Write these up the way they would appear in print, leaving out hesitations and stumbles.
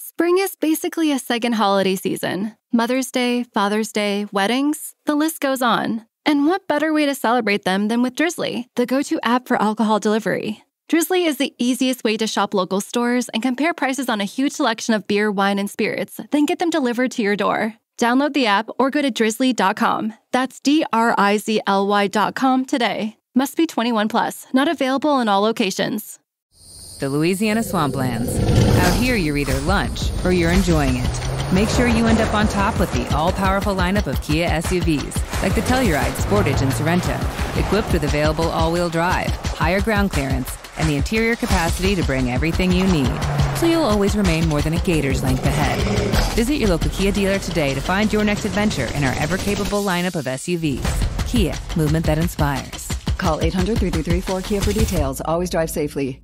Spring is basically a second holiday season. Mother's Day, Father's Day, weddings, the list goes on. And what better way to celebrate them than with Drizzly, the go-to app for alcohol delivery. Drizzly is the easiest way to shop local stores and compare prices on a huge selection of beer, wine, and spirits, then get them delivered to your door. Download the app or go to drizzly.com. That's DRIZLY.com today. Must be 21 plus, not available in all locations. The Louisiana Swamplands. Out here, you're either lunch or you're enjoying it. Make sure you end up on top with the all-powerful lineup of Kia SUVs, like the Telluride, Sportage, and Sorento, equipped with available all-wheel drive, higher ground clearance, and the interior capacity to bring everything you need, so you'll always remain more than a gator's length ahead. Visit your local Kia dealer today to find your next adventure in our ever-capable lineup of SUVs. Kia, movement that inspires. Call 800-3334-KIA for details. Always drive safely.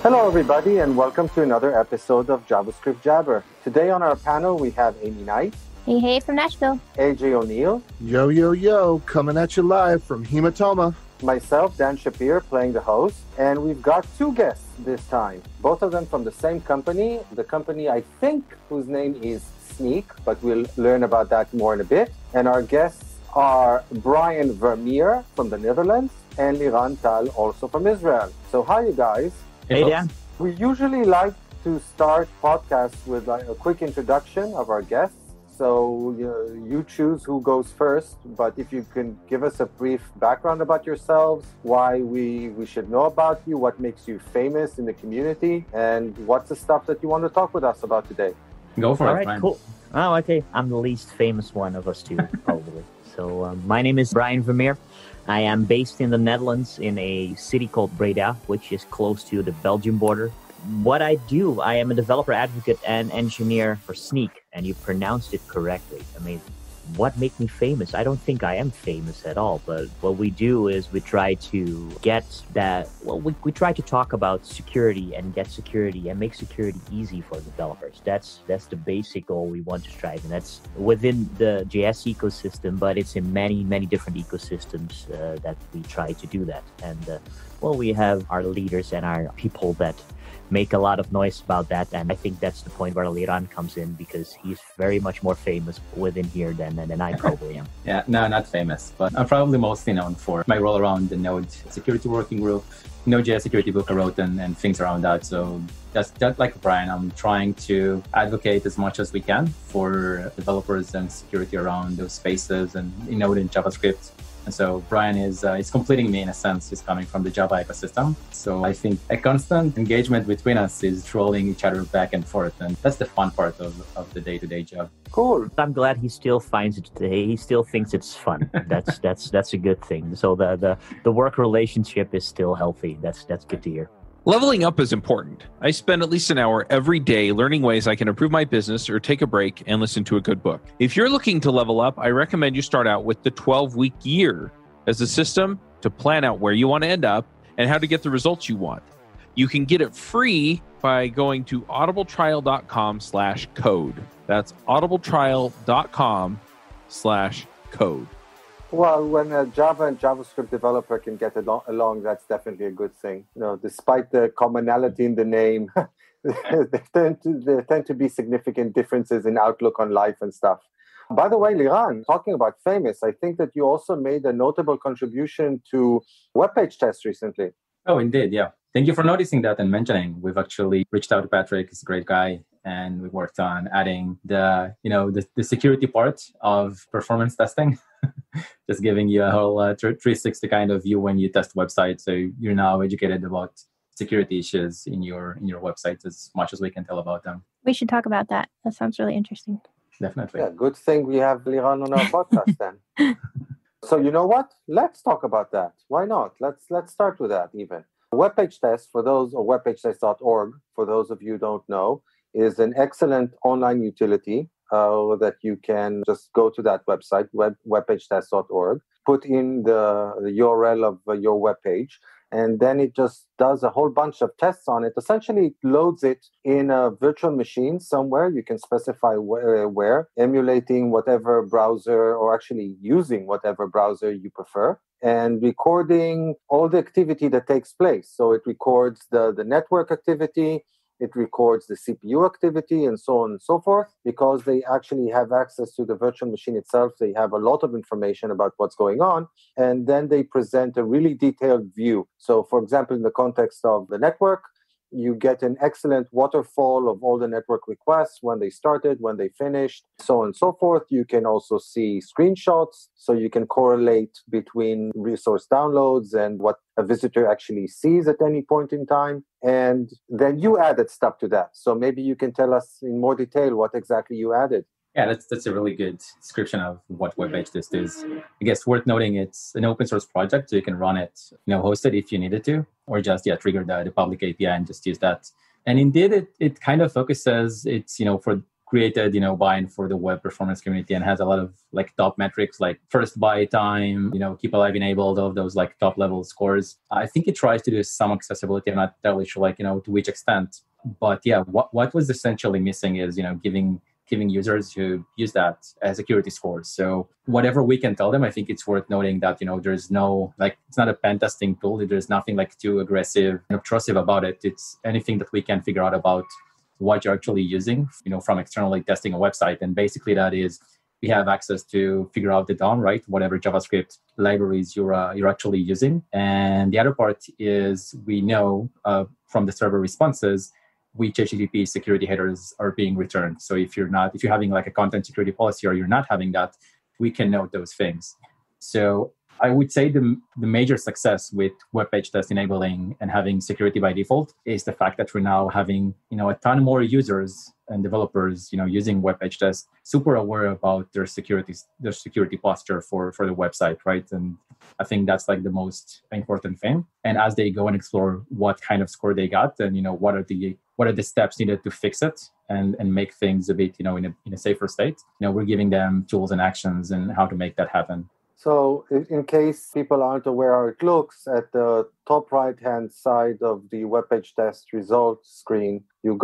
Hello, everybody, and welcome to another episode of JavaScript Jabber. Today on our panel, we have Amy Knight. Hey, from Nashville. AJ O'Neill. Yo, yo, yo, coming at you live from Hematoma. Myself, Dan Shapir, playing the host. And we've got two guests this time, both of them from the same company. The company, I think, whose name is Sneak, but we'll learn about that more in a bit. And our guests are Brian Vermeer from the Netherlands and Liran Tal, also from Israel. So hi, you guys. Hey, Dan. We usually like to start podcasts with a quick introduction of our guests. So you choose who goes first, but if you can give us a brief background about yourselves, why we should know about you, what makes you famous in the community, and what's the stuff that you want to talk with us about today. Go for it, All right, Brian. cool. Oh, okay. I'm the least famous one of us two, probably. So my name is Brian Vermeer. I am based in the Netherlands in a city called Breda, which is close to the Belgian border. What I do, I am a developer advocate and engineer for Sneak, and you pronounced it correctly. I mean, what makes me famous? I don't think I am famous at all, but what we do is we try to get that, well, we try to talk about security and get security and make security easy for developers. That's the basic goal we want to strive, and that's within the JS ecosystem, but it's in many, many different ecosystems that we try to do that. And, well, we have our leaders and our people that make a lot of noise about that, and I think that's the point where Liran comes in, because he's very much more famous within here than I probably am. Yeah, no, not famous, but I'm probably mostly known for my role around the Node security working group, Node.js security book I wrote, and things around that. So just like Brian, I'm trying to advocate as much as we can for developers and security around those spaces and Node and JavaScript. And so Brian is completing me in a sense. He's coming from the Java ecosystem. So I think a constant engagement between us is trolling each other back and forth. And that's the fun part of the day-to-day job. Cool. I'm glad he still finds it. He still thinks it's fun. That's a good thing. So the work relationship is still healthy. That's good to hear. Leveling up is important. I spend at least an hour every day learning ways I can improve my business or take a break and listen to a good book. If you're looking to level up, I recommend you start out with the 12-week year as a system to plan out where you want to end up and how to get the results you want. You can get it free by going to audibletrial.com/code. That's audibletrial.com/code. Well, when a Java and JavaScript developer can get along, that's definitely a good thing. Despite the commonality in the name, there tend to be significant differences in outlook on life and stuff. By the way, Liran, talking about famous, I think that you also made a notable contribution to web page tests recently. Oh, indeed, yeah. Thank you for noticing that and mentioning. We've actually reached out to Patrick. He's a great guy. And we worked on adding the security part of performance testing, just giving you a whole 360 kind of view when you test websites. So you're now educated about security issues in your websites as much as we can tell about them. We should talk about that. That sounds really interesting. Definitely. Yeah, good thing we have Liran on our podcast then. So you know what? Let's talk about that. Why not? Let's start with that even. Web page test for those, or webpagetest.org, for those of you who don't know, is an excellent online utility that you can just go to that website, webpagetest.org, put in the URL of your web page, and then it just does a whole bunch of tests on it. Essentially, it loads it in a virtual machine somewhere. You can specify where, emulating whatever browser, or actually using whatever browser you prefer. and recording all the activity that takes place. So it records the network activity, it records the CPU activity, and so on and so forth. Because they actually have access to the virtual machine itself, they have a lot of information about what's going on, and then they present a really detailed view. So, for example, in the context of the network, you get an excellent waterfall of all the network requests, when they started, when they finished, so on and so forth. You can also see screenshots, so you can correlate between resource downloads and what a visitor actually sees at any point in time. And then you added stuff to that. So maybe you can tell us in more detail what exactly you added. Yeah, that's a really good description of what WebPage Test is. I guess worth noting, it's an open source project, so you can run it, host it if you needed to, or just trigger the public API and just use that. And indeed, it kind of focuses, it's for created by and for the web performance community, and has a lot of top metrics like first byte time, keep alive enabled, all of those top level scores. I think it tries to do some accessibility. I'm not entirely sure to which extent, but yeah, what was essentially missing is giving users who use that as security scores. So whatever we can tell them, I think it's worth noting that, there's no, it's not a pen testing tool. There's nothing too aggressive and obtrusive about it. It's anything that we can figure out about what you're actually using, from externally testing a website. And basically that is, we have access to figure out the DOM, right? Whatever JavaScript libraries you're actually using. And the other part is we know from the server responses which HTTP security headers are being returned. So if you're having a content security policy, or you're not having that, we can note those things. So I would say the major success with web page test enabling and having security by default is the fact that we're now having, a ton more users and developers, using web page test, super aware about their security posture for the website, right? And I think that's the most important thing. And as they go and explore what kind of score they got, and what are the steps needed to fix it and make things a bit, in a safer state, we're giving them tools and actions and how to make that happen. So in case people aren't aware how it looks, at the top right-hand side of the web page test results screen, you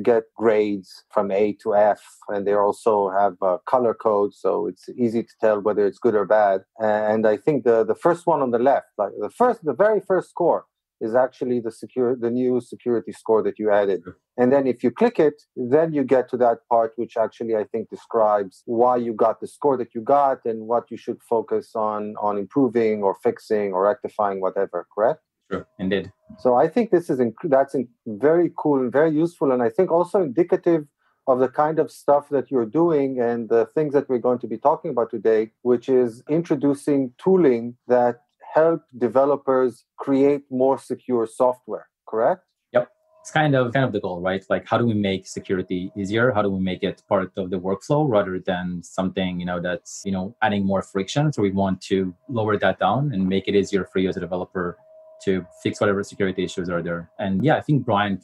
get grades from A to F, and they also have color codes, so it's easy to tell whether it's good or bad. And I think the first one on the left, the very first score, is actually the new security score that you added. And then if you click it, then you get to that part which actually I think describes why you got the score that you got and what you should focus on improving or fixing or rectifying, whatever, correct? Sure, indeed. So I think that's very cool and very useful, and I think also indicative of the kind of stuff that you're doing and the things that we're going to be talking about today, which is introducing tooling that help developers create more secure software, correct? Yep. It's kind of the goal, right? How do we make security easier? How do we make it part of the workflow rather than something, that's, adding more friction? So we want to lower that down and make it easier for you as a developer to fix whatever security issues are there. And yeah, I think Brian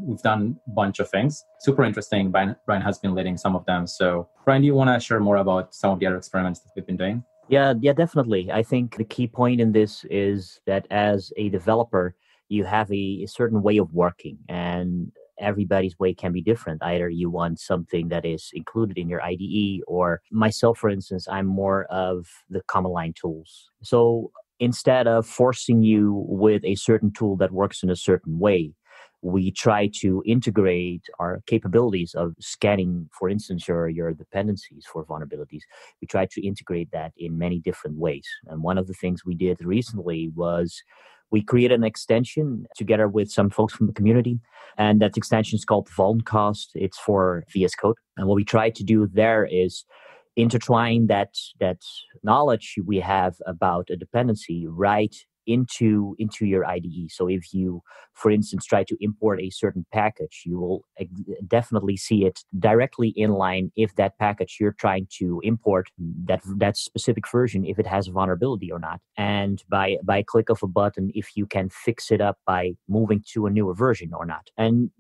we've done a bunch of things. Super interesting. Brian has been leading some of them. So Brian, do you want to share more about some of the other experiments that we've been doing? Yeah, definitely. I think the key point in this is that as a developer, you have a certain way of working, and everybody's way can be different. Either you want something that is included in your IDE, or myself, for instance, I'm more of the command line tools. So instead of forcing you with a certain tool that works in a certain way, we try to integrate our capabilities of scanning, for instance, your dependencies for vulnerabilities. We try to integrate that in many different ways. And one of the things we did recently was we created an extension together with some folks from the community. And that extension is called Vulncast. It's for VS Code. And what we try to do there is intertwine that knowledge we have about a dependency right into your IDE. So if you, for instance, try to import a certain package, you will definitely see it directly in line if that package you're trying to import, that specific version, if it has a vulnerability or not. And by click of a button, if you can fix it up by moving to a newer version or not. And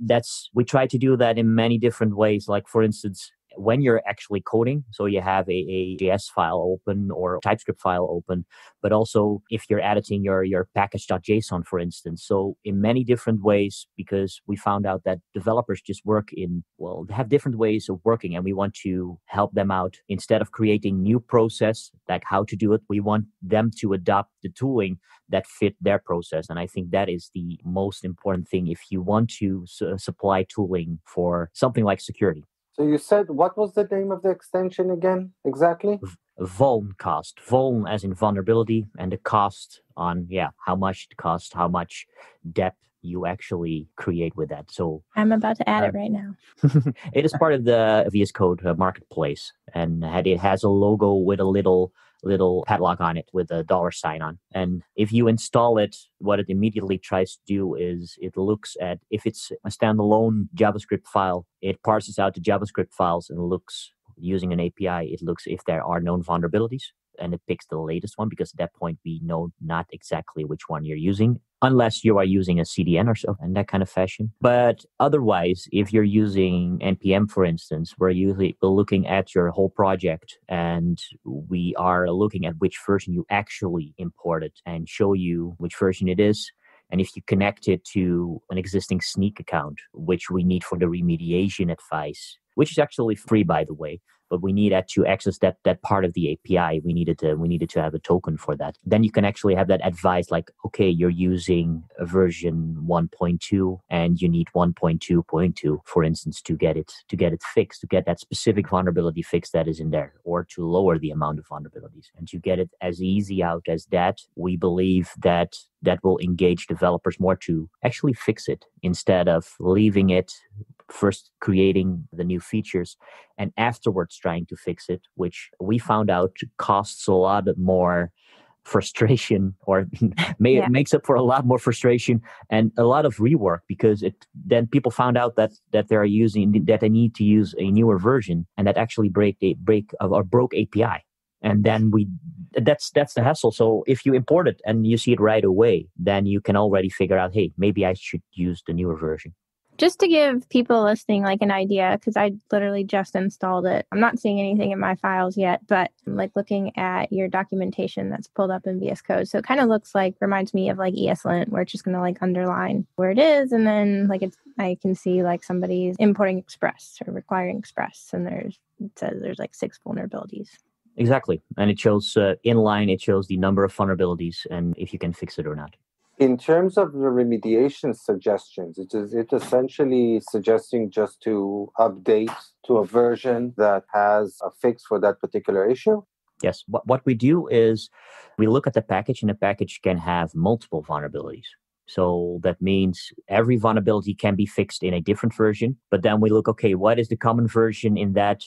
we try to do that in many different ways. Like, for instance, when you're actually coding, so you have a JS file open or TypeScript file open, but also if you're editing your package.json, for instance. So in many different ways, because we found out that developers just they have different ways of working, and we want to help them out. Instead of creating new process, like how to do it, we want them to adopt the tooling that fit their process. And I think that is the most important thing if you want to supply tooling for something like security. So you said, what was the name of the extension again, exactly? Vuln cost. Vuln as in vulnerability, and the cost on, how much it costs, how much depth you actually create with that. So I'm about to add it right now. it is part of the VS Code marketplace, and it has a logo with a little padlock on it with a $sign on. And if you install it, what it immediately tries to do is it looks at, if it's a standalone JavaScript file, it parses out the JavaScript files and looks using an API. It looks if there are known vulnerabilities, and it picks the latest one, because at that point we know not exactly which one you're using, unless you are using a CDN or so in that kind of fashion. But otherwise, if you're using NPM, for instance, we're looking at your whole project, and we are looking at which version you actually imported and show you which version it is. And if you connect it to an existing Snyk account, which we need for the remediation advice, which is actually free, by the way, but we need to access that part of the API. We needed to have a token for that. Then you can actually have that advice like, okay, you're using a version 1.2 and you need 1.2.2, for instance, to get it fixed, to get that specific vulnerability fixed that is in there, or to lower the amount of vulnerabilities. And to get it as easy out as that, we believe that will engage developers more to actually fix it, instead of leaving it, first creating the new features and afterwards trying to fix it, which we found out costs a lot more frustration, or makes up for a lot more frustration and a lot of rework, because then people found out that they need to use a newer version, and that actually broke API. And then that's the hassle. So if you import it and you see it right away, then you can already figure out, hey, maybe I should use the newer version. Just to give people listening like an idea, because I literally just installed it. I'm not seeing anything in my files yet, but like looking at your documentation that's pulled up in VS Code. So it kind of reminds me of like ESLint, where it's just going to like underline where it is. And then I can see like somebody's importing Express or requiring Express. And it says there's like 6 vulnerabilities. Exactly. And it shows inline, it shows the number of vulnerabilities and if you can fix it or not. In terms of the remediation suggestions, it is essentially suggesting just to update to a version that has a fix for that particular issue? Yes. What we do is we look at the package, and the package can have multiple vulnerabilities. So that means every vulnerability can be fixed in a different version. But then we look, okay, what is the common version in that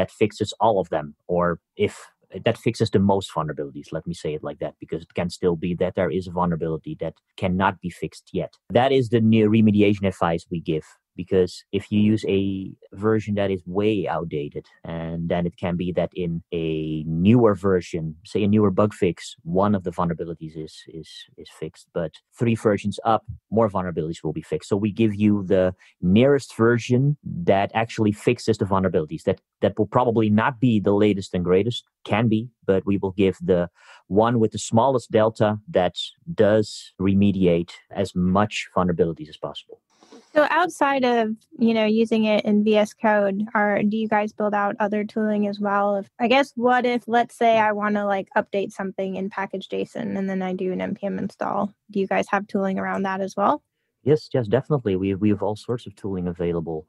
fixes all of them? Or if that fixes the most vulnerabilities, let me say it like that, because it can still be that there is a vulnerability that cannot be fixed yet. That is the new remediation advice we give. Because if you use a version that is way outdated, and then it can be that in a newer version, say a newer bug fix, one of the vulnerabilities is fixed, but 3 versions up, more vulnerabilities will be fixed. So we give you the nearest version that actually fixes the vulnerabilities. That will probably not be the latest and greatest, can be, but we will give the one with the smallest delta that does remediate as much vulnerabilities as possible. So outside of, using it in VS Code, do you guys build out other tooling as well? What if, let's say I want to update something in package.json and then I do an npm install? Do you guys have tooling around that as well? Yes, definitely. We have all sorts of tooling available.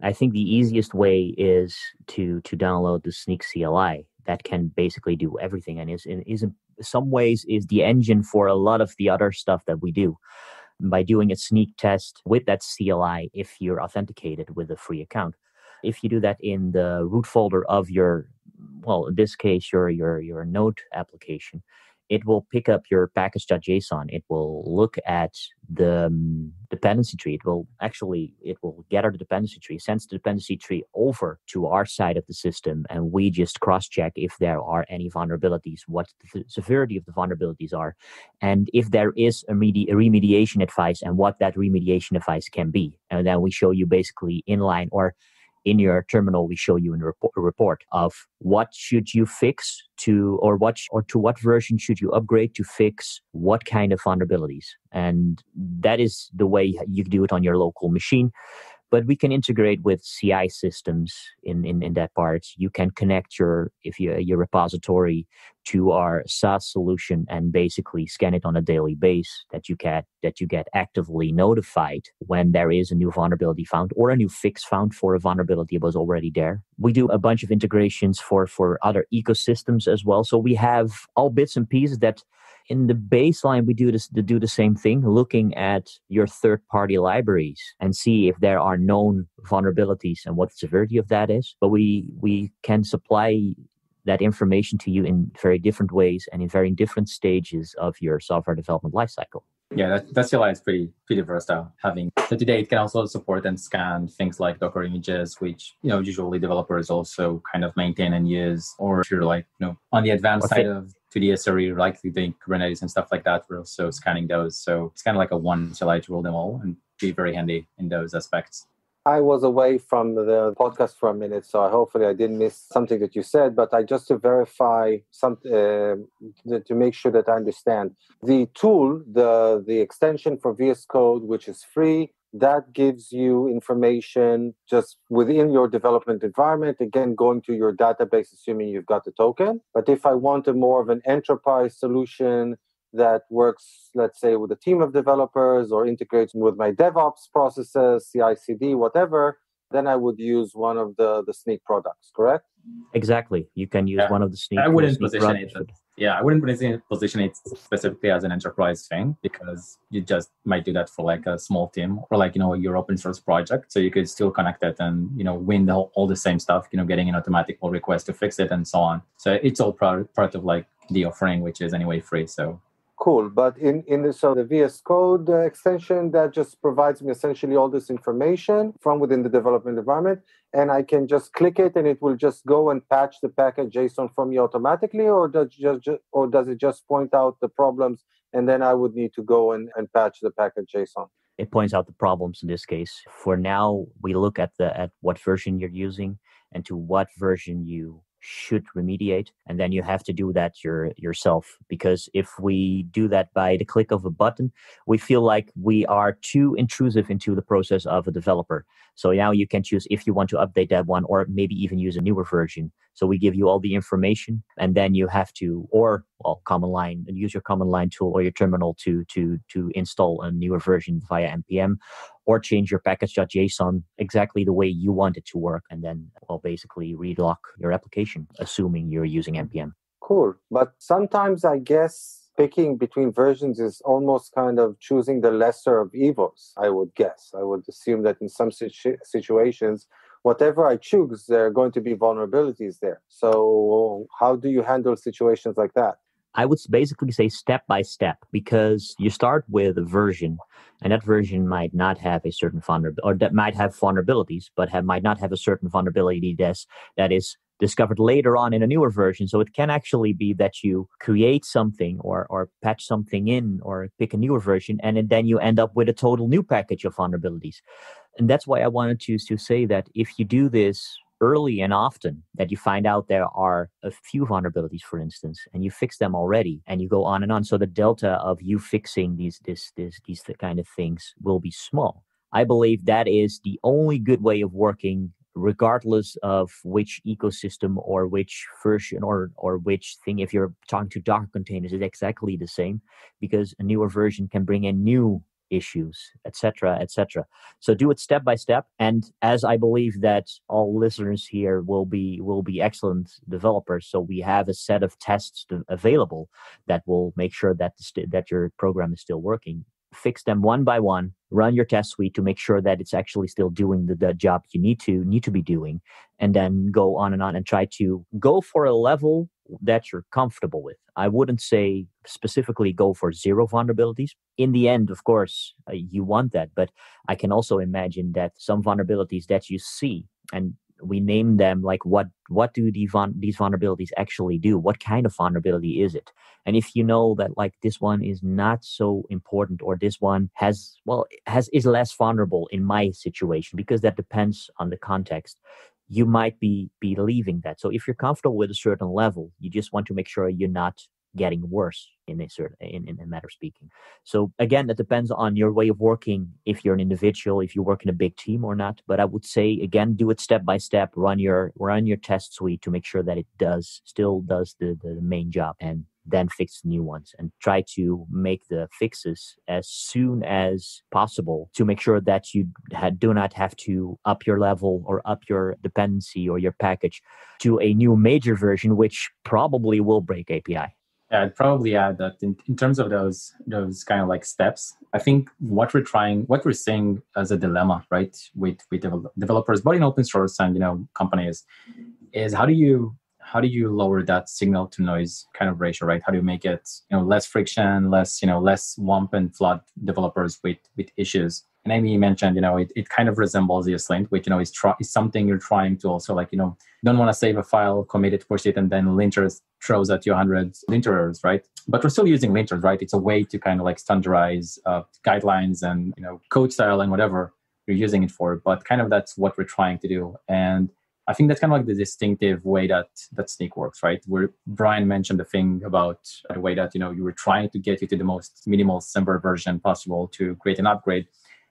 I think the easiest way is to download the Snyk CLI. That can basically do everything, and is in some ways is the engine for a lot of the other stuff that we do. By doing a Snyk test with that CLI, if you're authenticated with a free account. If you do that in the root folder of in this case, your Node application, it will pick up your package.json. It will look at the dependency tree. It will gather the dependency tree, sends the dependency tree over to our side of the system, and we just cross-check if there are any vulnerabilities, what the severity of the vulnerabilities are, and if there is a remediation advice and what that remediation advice can be. And then we show you basically inline, or in your terminal, we show you in a report of what should you fix to what version should you upgrade to fix what kind of vulnerabilities. And that is the way you do it on your local machine. But we can integrate with CI systems in that part. You can connect your repository to our SaaS solution and basically scan it on a daily basis that you get actively notified when there is a new vulnerability found or a new fix found for a vulnerability that was already there. We do a bunch of integrations for other ecosystems as well. So we have all bits and pieces that in the baseline, we do the same thing, looking at your third-party libraries and see if there are known vulnerabilities and what the severity of that is. But we can supply that information to you in very different ways and in very different stages of your software development lifecycle. Yeah, that CLI is pretty versatile. So today it can also support and scan things like Docker images, which usually developers also kind of maintain and use. Or if you're on the advanced side of 2D SRE, like doing Kubernetes and stuff like that, we're also scanning those. So it's kind of like a one CLI to rule them all and be very handy in those aspects. I was away from the podcast for a minute, so hopefully I didn't miss something that you said, but just to verify something, to make sure that I understand. The tool, the extension for VS Code, which is free, that gives you information just within your development environment, again, going to your database, assuming you've got the token. But if I want a more of an enterprise solution that works, let's say, with a team of developers or integrates with my DevOps processes, CI/CD, whatever, then I would use one of the Snyk products, correct? Exactly. You can use one of the Snyk. I wouldn't position it. I wouldn't position it specifically as an enterprise thing, because you just might do that for like a small team or your open source project. So you could still connect it and win all the same stuff. Getting an automatic pull request to fix it and so on. So it's all part of like the offering, which is anyway free. So. Cool, but the VS Code extension that just provides me essentially all this information from within the development environment, and I can just click it and it will just go and patch the package JSON for me automatically, or does it just point out the problems and then I would need to go and patch the package JSON? It points out the problems in this case. For now, we look at what version you're using and to what version you should remediate, and then you have to do that yourself, because if we do that by the click of a button, we feel like we are too intrusive into the process of a developer. So now you can choose if you want to update that one or maybe even use a newer version. So we give you all the information, and then you have to use your command line tool or your terminal to install a newer version via npm, or change your package.json exactly the way you want it to work, and then basically relock your application, assuming you're using npm. Cool. But sometimes I guess picking between versions is almost kind of choosing the lesser of evils, I would guess. I would assume that in some situations, whatever I choose, there are going to be vulnerabilities there. So how do you handle situations like that? I would basically say step by step, because you start with a version, and that version might not have a certain vulnerability, or that might have vulnerabilities, but might not have a certain vulnerability that is discovered later on in a newer version. So it can actually be that you create something or patch something in or pick a newer version, and then you end up with a total new package of vulnerabilities. And that's why I wanted to say that if you do this early and often, that you find out there are a few vulnerabilities, for instance, and you fix them already, and you go on and on. So the delta of you fixing these kind of things will be small. I believe that is the only good way of working, regardless of which ecosystem or which version or which thing. If you're talking to Docker containers, it's exactly the same, because a newer version can bring in new issues, etc., etc. So do it step by step. And as I believe that all listeners here will be excellent developers, so we have a set of tests available that will make sure that that your program is still working. Fix them one by one, run your test suite to make sure that it's actually still doing the job you need to be doing, and then go on and try to go for a level that you're comfortable with. I wouldn't say specifically go for zero vulnerabilities. In the end, of course, you want that, but I can also imagine that some vulnerabilities that you see, and we name them like what do these vulnerabilities actually do? What kind of vulnerability is it? And if you know that like this one is not so important, or this one is less vulnerable in my situation, because that depends on the context, you might be leaving that. So if you're comfortable with a certain level, you just want to make sure you're not getting worse in a matter of speaking. So again, that depends on your way of working, if you're an individual, if you work in a big team or not. But I would say, again, do it step by step, run your test suite to make sure that it still does the main job, and then fix new ones, and try to make the fixes as soon as possible to make sure that you do not have to up your level or up your dependency or your package to a new major version, which probably will break API. Yeah, I'd probably add that in terms of those kind of like steps, I think what we're seeing as a dilemma, right, with developers, both in open source and companies, is how do you lower that signal to noise kind of ratio, right? How do you make it less friction, less swamp and flood developers with issues? And Amy mentioned, it kind of resembles the ESLint, which, is something you're trying to also don't want to save a file, commit it, push it, and then linters throws at you 100 linterers, right? But we're still using linters, right? It's a way to kind of standardize guidelines and, code style and whatever you're using it for. But kind of that's what we're trying to do. And I think that's kind of like the distinctive way that Snyk works, right? Where Brian mentioned the thing about the way that, you were trying to get you to the most minimal Semver version possible to create an upgrade.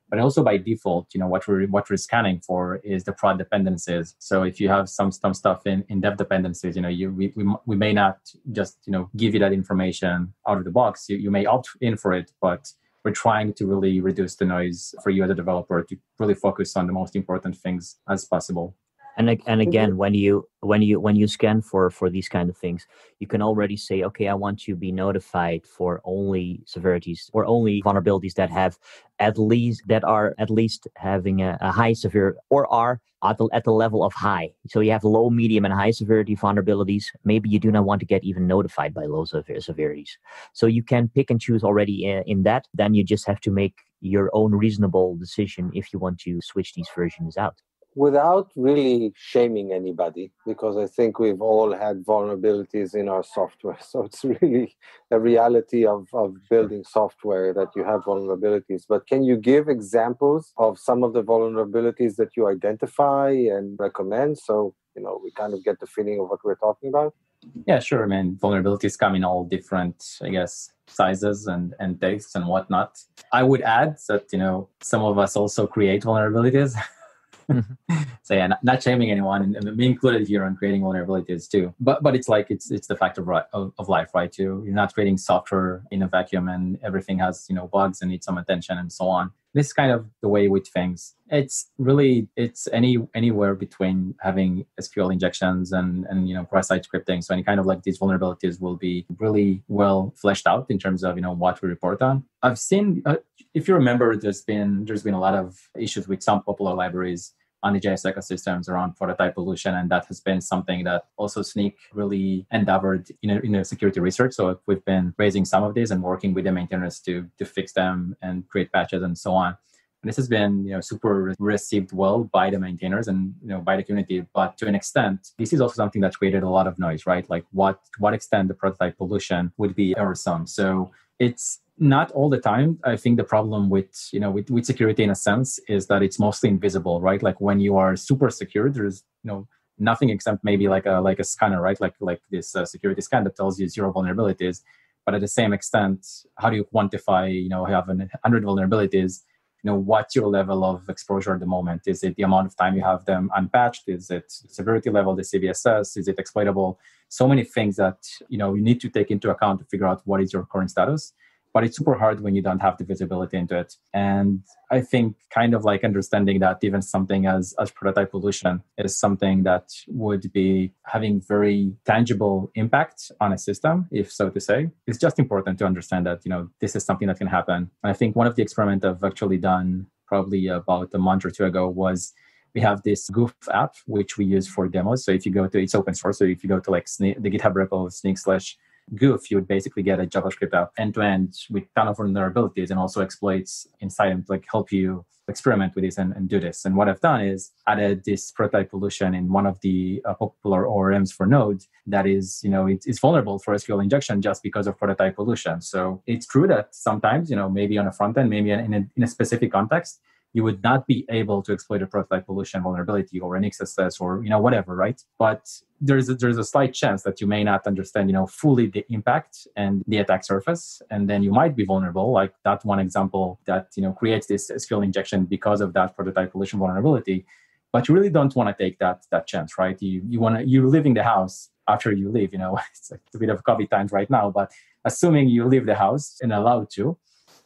But also by default, what we're scanning for is the prod dependencies. So if you have some stuff in dev dependencies, we may not just give you that information out of the box. You may opt in for it, but we're trying to really reduce the noise for you as a developer to really focus on the most important things as possible. And again, when you scan for these kind of things, you can already say, okay, I want to be notified for only severities or only vulnerabilities that are at least having a high severe or are at the level of high. So you have low, medium, and high severity vulnerabilities. Maybe you do not want to get even notified by low severities. So you can pick and choose already in that. Then you just have to make your own reasonable decision if you want to switch these versions out. Without really shaming anybody, because I think we've all had vulnerabilities in our software. So it's really a reality of building software that you have vulnerabilities. But can you give examples of some of the vulnerabilities that you identify and recommend? So, we kind of get the feeling of what we're talking about. Yeah, sure, man. Vulnerabilities come in all different, I guess, sizes and tastes and whatnot. I would add that, some of us also create vulnerabilities. So yeah, not shaming anyone, and me included here on creating vulnerabilities too. But it's like it's the fact of life, right? You're not creating software in a vacuum, and everything has bugs and needs some attention and so on. This is kind of the way with things. It's anywhere between having SQL injections and cross-site scripting. So any kind of these vulnerabilities will be really well fleshed out in terms of what we report on. I've seen, if you remember, there's been a lot of issues with some popular libraries on the JS ecosystems around prototype pollution, and that has been something that also Snyk really endeavored in security research. So we've been raising some of these and working with the maintainers to fix them and create patches and so on. And this has been super received well by the maintainers and by the community. But to an extent, this is also something that created a lot of noise, right? Like what extent the prototype pollution would be errorsome. So it's not all the time. I think the problem with security in a sense is that it's mostly invisible, right? Like when you are super secure, there's nothing except maybe like a scanner, right? Like this security scan that tells you 0 vulnerabilities. But at the same extent, how do you quantify? You have 100 vulnerabilities. What's your level of exposure at the moment? Is it the amount of time you have them unpatched? Is it severity level, the CVSS? Is it exploitable? So many things that you need to take into account to figure out what is your current status. But it's super hard when you don't have the visibility into it. And I think kind of understanding that even something as prototype pollution is something that would be having very tangible impact on a system, if so to say. It's just important to understand that, this is something that can happen. And I think one of the experiments I've actually done probably about a month or two ago was we have this Goof app, which we use for demos. So if you go to, it's open source. So if you go to the GitHub repo of Snyk goof, you would basically get a JavaScript app end-to-end with ton of vulnerabilities and also exploits inside and like help you experiment with this and do this. And what I've done is added this prototype pollution in one of the popular ORMs for Node that is, it's vulnerable for SQL injection just because of prototype pollution. So it's true that sometimes, maybe on a front end, maybe in a specific context, you would not be able to exploit a prototype pollution vulnerability or an XSS or, whatever, right? But there's a slight chance that you may not understand, fully the impact and the attack surface. And then you might be vulnerable, like that one example that, creates this SQL injection because of that prototype pollution vulnerability. But you really don't want to take that chance, right? You're leaving the house after you leave, it's like a bit of COVID times right now, but assuming you leave the house and allowed to,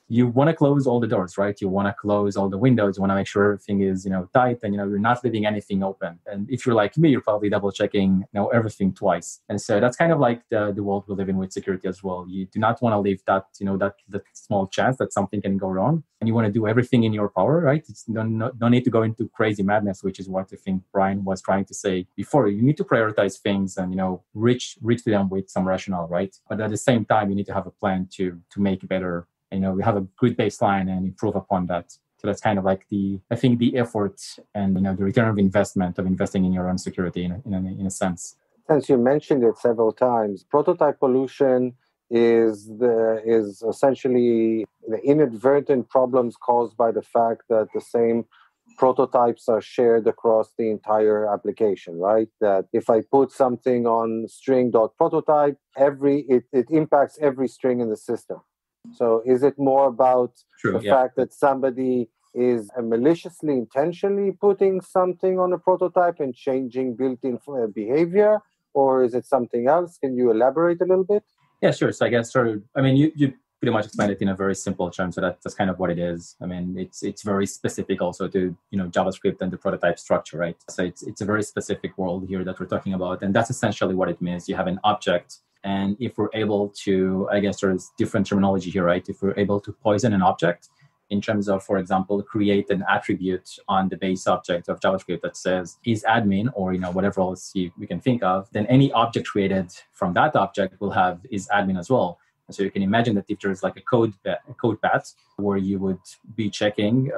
you want to close all the doors, right? You want to close all the windows. You want to make sure everything is, tight and, you're not leaving anything open. And if you're like me, you're probably double checking, everything twice. And so that's kind of like the world we live in with security as well. You do not want to leave that, that small chance that something can go wrong. And you want to do everything in your power, right? Don't need to go into crazy madness, which is what I think Brian was trying to say before. You need to prioritize things and, reach to them with some rationale, right? But at the same time, you need to have a plan to make it better. We have a good baseline and improve upon that. So that's kind of like the effort and, the return of investment of investing in your own security in a sense. Since you mentioned it several times, prototype pollution is essentially the inadvertent problems caused by the fact that the same prototypes are shared across the entire application, right? That if I put something on string.prototype, it impacts every string in the system. So is it more about fact that somebody is maliciously, intentionally putting something on a prototype and changing built-in behavior? Or is it something else? Can you elaborate a little bit? Yeah, sure. So I guess, you pretty much explained it in a very simple term. So that's kind of what it is. It's very specific also to, JavaScript and the prototype structure, right? So it's a very specific world here that we're talking about. And that's essentially what it means. You have an object. And if we're able to, I guess there's different terminology here, right? If we're able to poison an object in terms of, for example, create an attribute on the base object of JavaScript that says is admin or, whatever else we can think of, then any object created from that object will have is admin as well. And so you can imagine that if there's like a code path where you would be checking,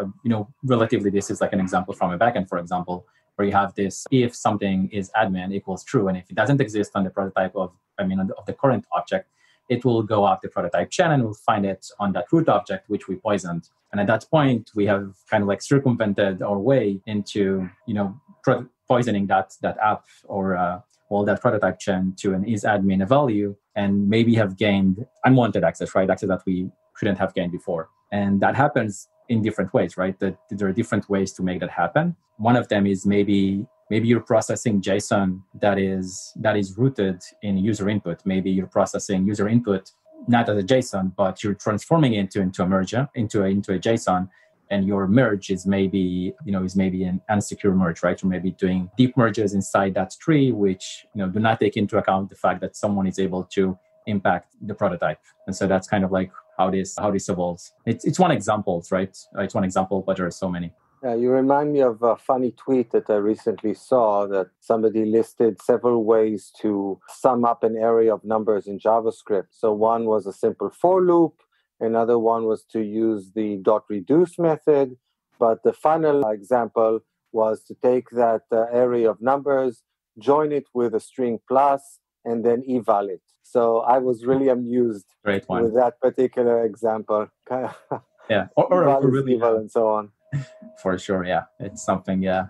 relatively, this is like an example from a backend, for example, where you have this, if something is admin equals true, and if it doesn't exist on the prototype of the current object, it will go up the prototype chain and we'll find it on that root object, which we poisoned. And at that point, we have kind of like circumvented our way into, poisoning that app or that prototype chain to an is admin value, and maybe have gained unwanted access, right? Access that we shouldn't have gained before. And that happens in different ways, right? That there are different ways to make that happen. One of them is maybe you're processing JSON that is rooted in user input. Maybe you're processing user input not as a JSON, but you're transforming it into a merge, into a JSON, and your merge is maybe an unsecure merge, right? You're maybe doing deep merges inside that tree, which do not take into account the fact that someone is able to impact the prototype. And so that's kind of like how this evolves. It's one example, right? It's one example, but there are so many. You remind me of a funny tweet that I recently saw that somebody listed several ways to sum up an array of numbers in JavaScript. So one was a simple for loop. Another one was to use the .reduce method. But the final example was to take that array of numbers, join it with a string plus, and then eval it. So I was really amused with that particular example. Yeah, or really eval and so on. For sure, yeah. It's something, yeah.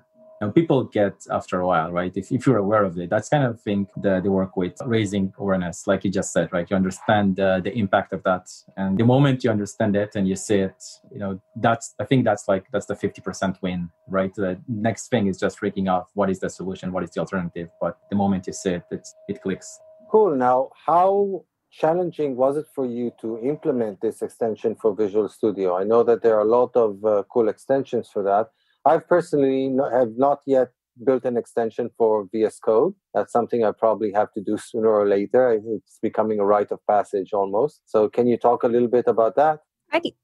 People get after a while, right? If you're aware of it, that's kind of thing that they work with, raising awareness, like you just said, right? You understand the impact of that. And the moment you understand it and you see it, I think that's the 50% win, right? The next thing is just freaking out. What is the solution? What is the alternative? But the moment you see it, it clicks. Cool. Now, how challenging was it for you to implement this extension for Visual Studio? I know that there are a lot of cool extensions for that. I've personally have not yet built an extension for VS Code. That's something I probably have to do sooner or later. It's becoming a rite of passage almost. So can you talk a little bit about that?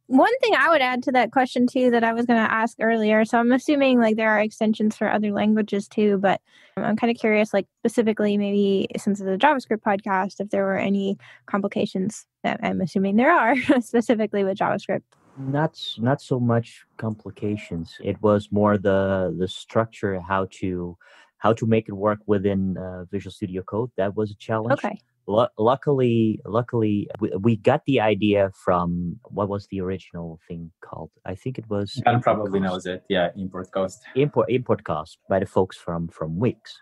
One thing I would add to that question too that I was going to ask earlier. So I'm assuming like there are extensions for other languages too, but I'm kind of curious, like specifically maybe since it's a JavaScript podcast, if there were any complications that I'm assuming there are specifically with JavaScript. Not so much complications. It was more the structure, how to make it work within Visual Studio Code. That was a challenge. Okay. Luckily, we got the idea from, what was the original thing called? I think it was. Dan probably knows it. Yeah, import cost. Import cost by the folks from Wix.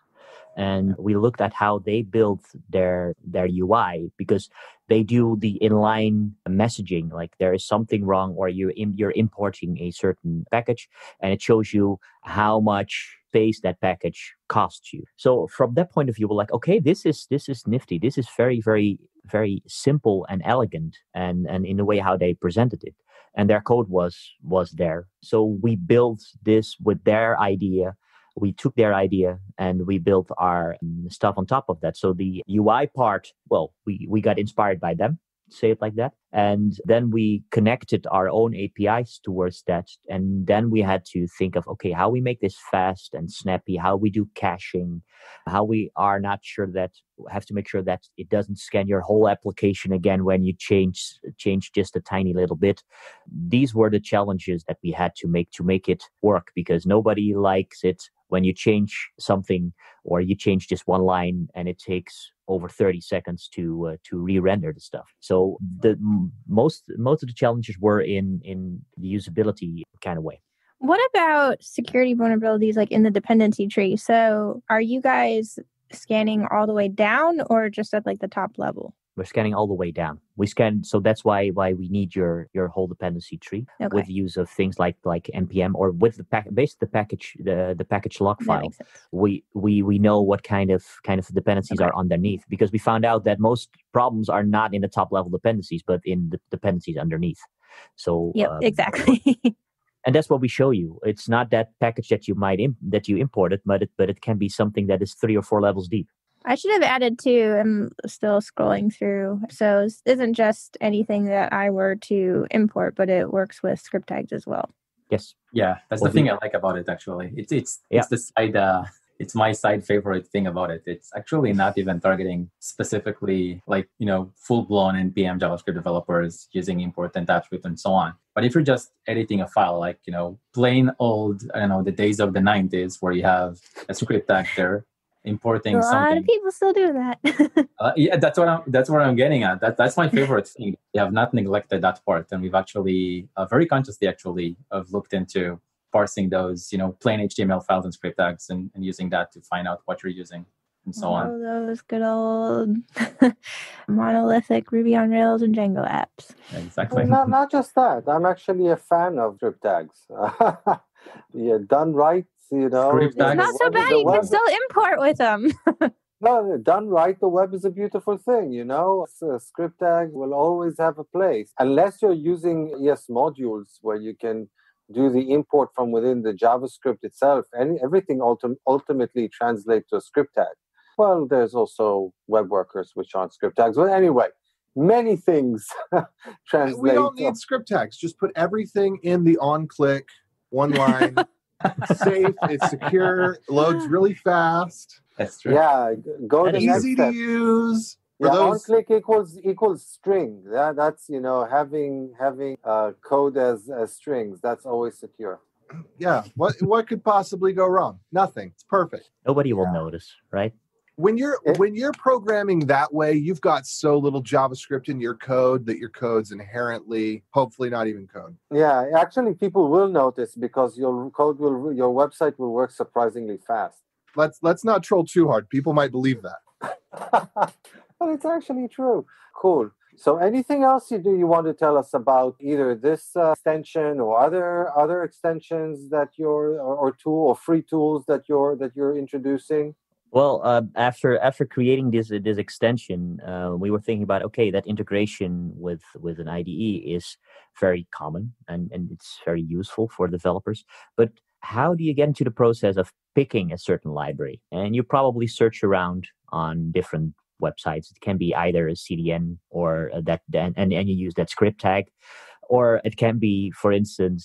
And we looked at how they built their UI, because they do the inline messaging. Like there is something wrong, or you're importing a certain package, and it shows you how much space that package costs you. So from that point of view, we're like, okay, this is nifty. This is very, very, very simple and elegant, and in the way how they presented it. And their code was there. So we built this with their idea. We took their idea and we built our stuff on top of that. So the UI part, well, we got inspired by them, say it like that. And then we connected our own APIs towards that. And then we had to think of, okay, how we make this fast and snappy, how we do caching, how we are not sure that, have to make sure that it doesn't scan your whole application again when you change just a tiny little bit. These were the challenges that we had to make it work, because nobody likes it when you change something or you change just one line and it takes over 30 seconds to re-render the stuff. So the most of the challenges were in the usability kind of way. What about security vulnerabilities like in the dependency tree? So are you guys scanning all the way down or just at like the top level? We're scanning all the way down. We scan, so that's why we need your whole dependency tree, okay, with the use of things like npm, or with the package the package log file. We know what kind of dependencies are underneath, because we found out that most problems are not in the top level dependencies, but in the dependencies underneath. So exactly. And that's what we show you. It's not that package that you that you imported, but it can be something that is 3 or 4 levels deep. I should have added too, I'm still scrolling through. So this isn't just anything that I were to import, but it works with script tags as well. Yes. Yeah, that's the thing I like about it, actually. It's the side, it's my side favorite thing about it. It's actually not even targeting specifically like, full-blown NPM JavaScript developers using import and TypeScript and so on. But if you're just editing a file, like, plain old, the days of the 90s where you have a script tag there, importing something. A lot of people still do that. Yeah, that's what I'm getting at. That's my favorite thing. We have not neglected that part, and we've actually very consciously have looked into parsing those, plain HTML files and script tags, and using that to find out what you're using and so on. Those good old monolithic Ruby on Rails and Django apps. Exactly. Well, not just that. I'm actually a fan of script tags. Yeah, done right. It's not so bad. You can still import with them. No, done right, the web is a beautiful thing, A script tag will always have a place. Unless you're using ES modules where you can do the import from within the JavaScript itself, and everything ultimately translates to a script tag. Well, there's also web workers which aren't script tags. But anyway, many things translate. We don't need script tags. Just put everything in the on-click, one line. Safe, it's secure, loads really fast. That's true. Yeah, go to easy to use. On-click equals string. That's having code as strings. That's always secure. Yeah. What could possibly go wrong? Nothing. It's perfect. Nobody will notice, right? When you're programming that way, you've got so little JavaScript in your code that your code's inherently, hopefully not even code. Yeah, actually, people will notice because your website will work surprisingly fast. Let's not troll too hard. People might believe that. But it's actually true. Cool. So, anything else you want to tell us about either this extension or other extensions that or free tools that you're introducing? Well, after creating this extension, we were thinking about, okay, that integration with an IDE is very common and it's very useful for developers. But how do you get into the process of picking a certain library? And you probably search around on different websites. It can be either a CDN or and you use that script tag, Or it can be, for instance,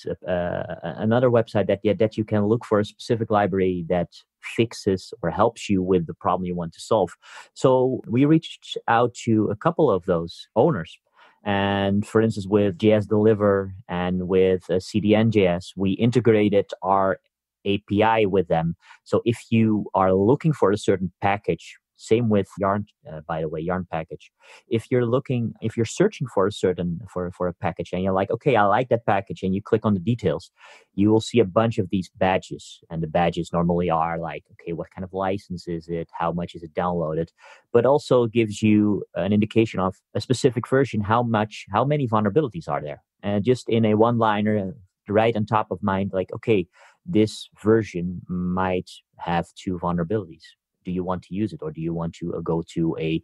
another website that you can look for a specific library that fixes or helps you with the problem you want to solve. So we reached out to a couple of those owners. And for instance, with JS Deliver and with CDN.js, we integrated our API with them. So if you are looking for a certain package, same with Yarn, by the way, Yarn package. If you're searching for a package and you're like, okay, I like that package, and you click on the details, you will see a bunch of these badges. And the badges normally are like, okay, what kind of license is it? How much is it downloaded? But also gives you an indication of a specific version, how many vulnerabilities are there. And just in a one-liner, right on top of mind, like, okay, this version might have 2 vulnerabilities. Do you want to use it, or do you want to go to a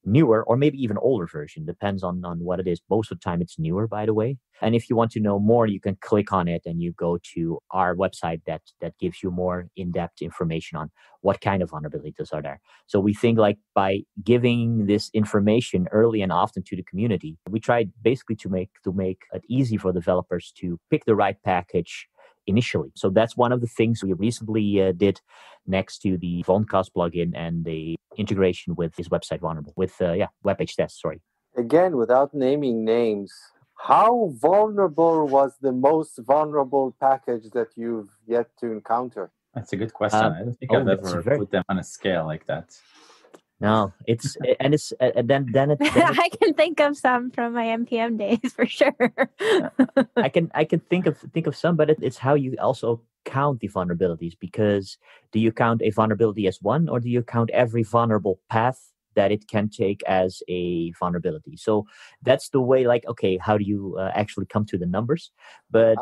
newer or maybe even older version? Depends on what it is. Most of the time it's newer, by the way. And if you want to know more, you can click on it and you go to our website that gives you more in-depth information on what kind of vulnerabilities are there. So we think, like, by giving this information early and often to the community, we tried basically to make it easy for developers to pick the right package initially. So that's one of the things we recently did next to the Voncast plugin and the integration with his website vulnerable with web page test. Sorry. Again, without naming names, how vulnerable was the most vulnerable package that you've yet to encounter? That's a good question. I don't think I've ever put them on a scale like that. No, it's and then I can think of some from my NPM days for sure. I can think of some, but it's how you also count the vulnerabilities. Because do you count a vulnerability as one, or do you count every vulnerable path that it can take as a vulnerability? So that's the way. Like, okay, how do you actually come to the numbers? But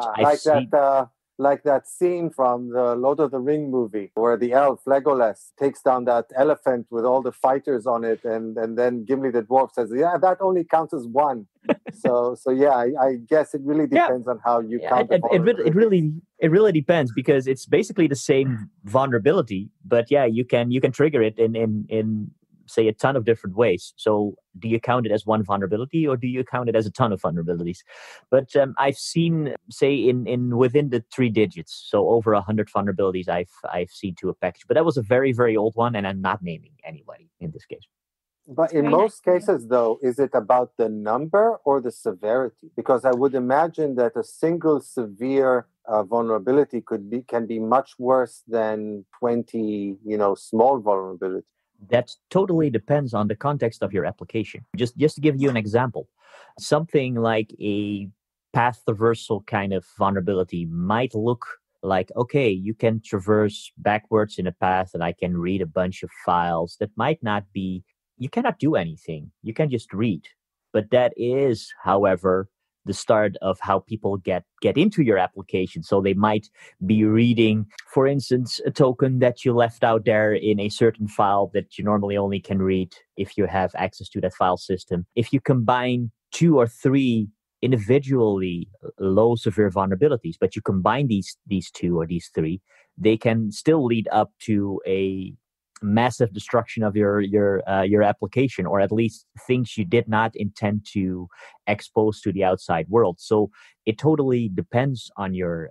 like that scene from the Lord of the Ring movie where the elf Legolas takes down that elephant with all the fighters on it, and then Gimli the dwarf says, "Yeah, that only counts as one." so yeah, I guess it really depends on how you count. It really depends, because it's basically the same vulnerability, but yeah, you can trigger it in say a ton of different ways. So do you count it as one vulnerability, or do you count it as a ton of vulnerabilities? But I've seen, say, in within the 3 digits, so over 100 vulnerabilities I've seen to a package. But that was a very, very old one, and I'm not naming anybody in this case. But in most cases, though, is it about the number or the severity? Because I would imagine that a single severe vulnerability can be much worse than 20, small vulnerabilities. That totally depends on the context of your application. Just to give you an example, something like a path traversal kind of vulnerability might look like, okay, you can traverse backwards in a path and I can read a bunch of files. That might not be, you cannot do anything. You can just read. But that is, however, the start of how people get into your application. So they might be reading, for instance, a token that you left out there in a certain file that you normally only can read if you have access to that file system. If you combine 2 or 3 individually low severe vulnerabilities, but you combine these 2 or these 3, they can still lead up to a massive destruction of your application, or at least things you did not intend to expose to the outside world. So it totally depends on your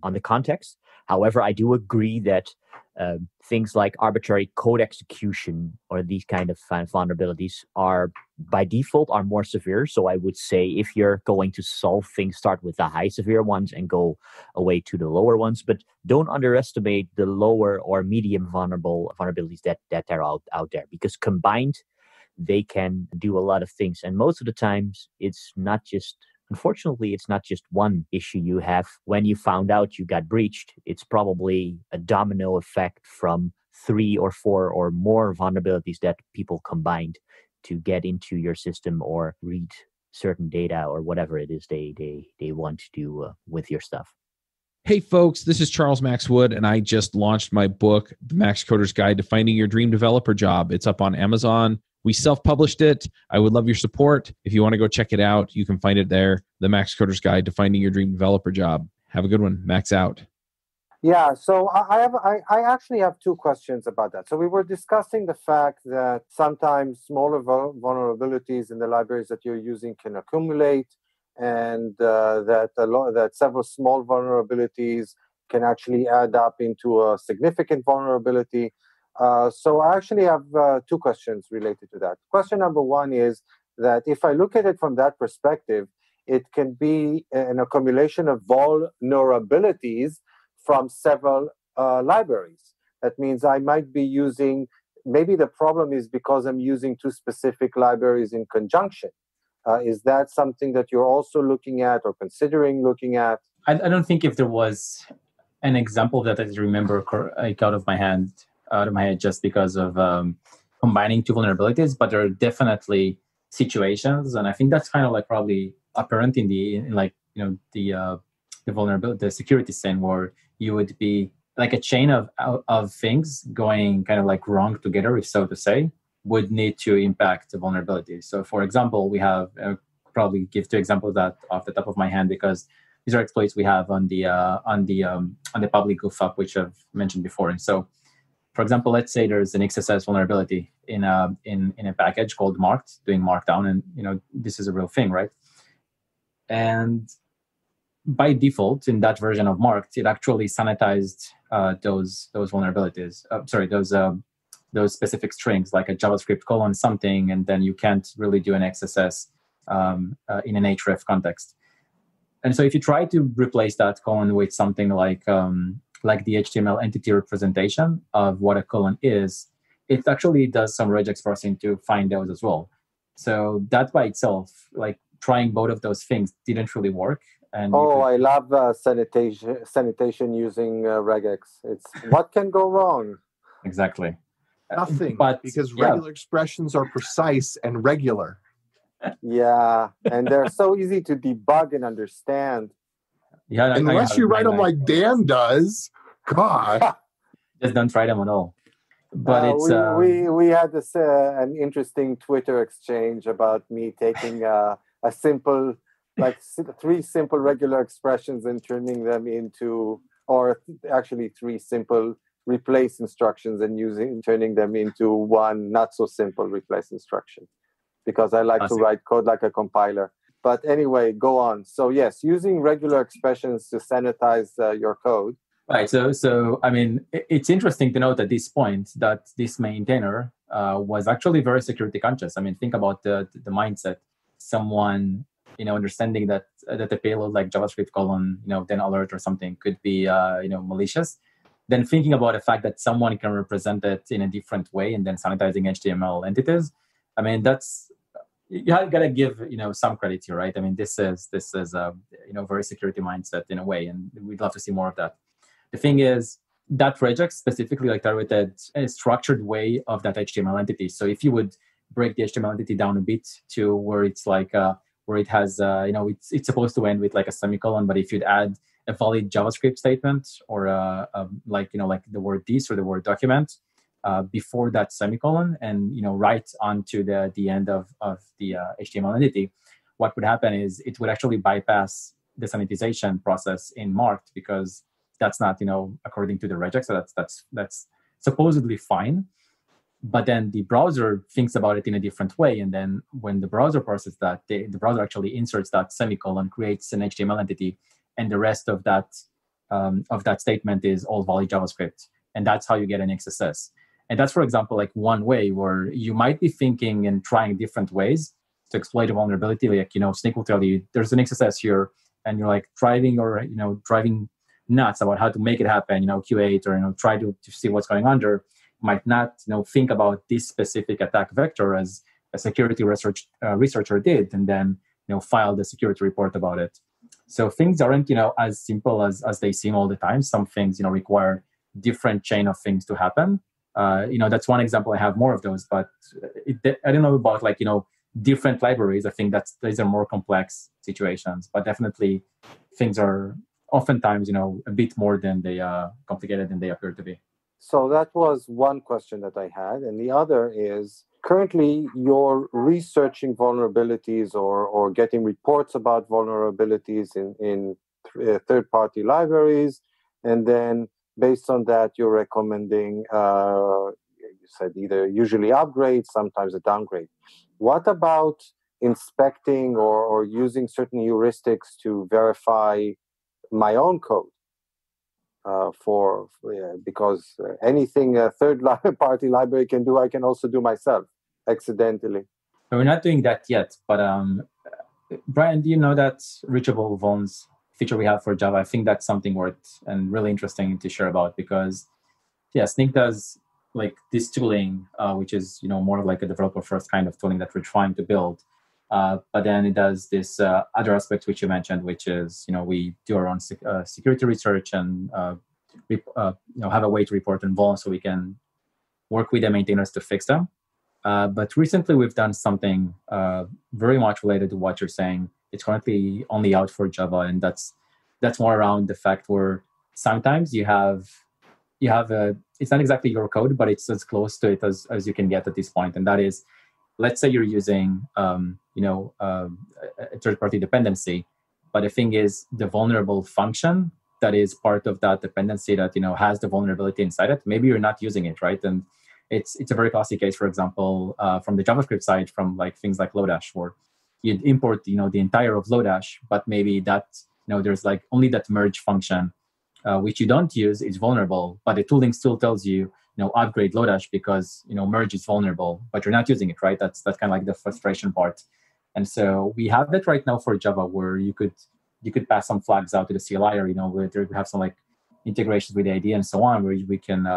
on the context. However, I do agree that things like arbitrary code execution or these kind of vulnerabilities are by default are more severe. So I would say if you're going to solve things, start with the high severe ones and go away to the lower ones. But don't underestimate the lower or medium vulnerabilities that are out there, because combined they can do a lot of things. And most of the times unfortunately, it's not just one issue you have. When you found out you got breached, it's probably a domino effect from 3 or 4 or more vulnerabilities that people combined to get into your system or read certain data or whatever it is they want to do with your stuff. Hey folks, this is Charles Max Wood, and I just launched my book, The Max Coder's Guide to Finding Your Dream Developer Job. It's up on Amazon. We self-published it. I would love your support. If you want to go check it out, you can find it there. The Max Coder's Guide to Finding Your Dream Developer Job. Have a good one. Max out. Yeah, so I actually have 2 questions about that. So we were discussing the fact that sometimes smaller vulnerabilities in the libraries that you're using can accumulate. and that several small vulnerabilities can actually add up into a significant vulnerability. So I actually have two questions related to that. Question number one is that if I look at it from that perspective, it can be an accumulation of vulnerabilities from several libraries. That means I might be using, maybe the problem is because I'm using two specific libraries in conjunction. Is that something that you're also looking at or considering looking at? I don't think if there was an example that I remember like out of my head just because of combining two vulnerabilities, but there are definitely situations, and I think that's kind of like probably apparent in the vulnerability, the security scene, where you would be like a chain of things going kind of like wrong together, if so to say, would need to impact the vulnerability. So, for example, we have probably give two examples that off the top of my hand, because these are exploits we have on the public GoofUp, which I've mentioned before. And so, for example, let's say there's an XSS vulnerability in a package called marked, doing markdown, and this is a real thing, right? And by default, in that version of marked, it actually sanitized those vulnerabilities. Those specific strings, like a JavaScript colon something, and then you can't really do an XSS in an href context. And so if you try to replace that colon with something like the HTML entity representation of what a colon is, it actually does some regex parsing to find those as well. So that by itself, like trying both of those things didn't really work. And I love sanitation using regex. It's what can go wrong? Exactly. Nothing, because regular expressions are precise and regular. Yeah, and they're so easy to debug and understand. Yeah, unless you write them like Dan does. God, just don't try them at all. But we had this an interesting Twitter exchange about me taking a simple, like three simple regular expressions and turning them into, or actually three simple replace instructions and turning them into one not so simple replace instruction, because I like to write code like a compiler. But anyway, go on. So yes, using regular expressions to sanitize your code. Right. So I mean, it's interesting to note at this point that this maintainer was actually very security conscious. I mean, think about the mindset. Someone, understanding that the payload like JavaScript colon, then alert or something could be, malicious. Then thinking about the fact that someone can represent it in a different way and then sanitizing HTML entities. I mean, you gotta give some credit here, right? I mean, this is a very security mindset in a way, and we'd love to see more of that. The thing is that regex specifically like targeted a structured way of that HTML entity. So if you would break the HTML entity down a bit to where it's like where it has it's supposed to end with like a semicolon, but if you'd add a valid JavaScript statement or like the word this or the word document before that semicolon, and right onto the end of the HTML entity, what would happen is it would actually bypass the sanitization process in marked, because that's not according to the regex. So that's supposedly fine. But then the browser thinks about it in a different way, and then when the browser parses that, the browser actually inserts that semicolon, creates an HTML entity, and the rest of that statement is all valid JavaScript, and that's how you get an XSS. And that's, for example, like one way where you might be thinking and trying different ways to exploit a vulnerability. Like Snake will tell you there's an XSS here, and you're like driving nuts about how to make it happen. Q8 or try to see what's going under. Might not think about this specific attack vector as a security researcher did, and then file the security report about it. So things aren't as simple as they seem all the time. Some things require different chain of things to happen. That's one example. I have more of those, but I don't know about different libraries. I think these are more complex situations, but definitely things are oftentimes a bit more than they complicated than they appear to be. So that was one question that I had. And the other is, currently you're researching vulnerabilities or getting reports about vulnerabilities in third-party libraries. And then based on that, you're recommending, you said usually upgrade, sometimes a downgrade. What about inspecting or using certain heuristics to verify my own code. Because anything a third-party library can do, I can also do myself accidentally. We're not doing that yet, but Brian, do you know that reachable vulns feature we have for Java? I think that's something worth and really interesting to share about, because Snyk does like this tooling, which is more like a developer-first kind of tooling that we're trying to build. But then it does this other aspect which you mentioned, which is we do our own security research and have a way to report on vulns so we can work with the maintainers to fix them. But recently we've done something very much related to what you're saying. It's currently only out for Java, and that's more around the fact where sometimes you have it's not exactly your code, but it's as close to it as you can get at this point. And that is, let's say you're using a third-party dependency, but the thing is the vulnerable function that is part of that dependency that has the vulnerability inside it. Maybe you're not using it, right? And it's a very classic case, for example, from the JavaScript side, from like things like Lodash, where you'd import the entire of Lodash, but maybe that there's like only that merge function, which you don't use, is vulnerable, but the tooling still tells you upgrade Lodash because merge is vulnerable, but you're not using it, right? That's kind of like the frustration part. And so we have that right now for Java, where you could pass some flags out to the CLI, or where we have some like integrations with the IDE and so on, where we can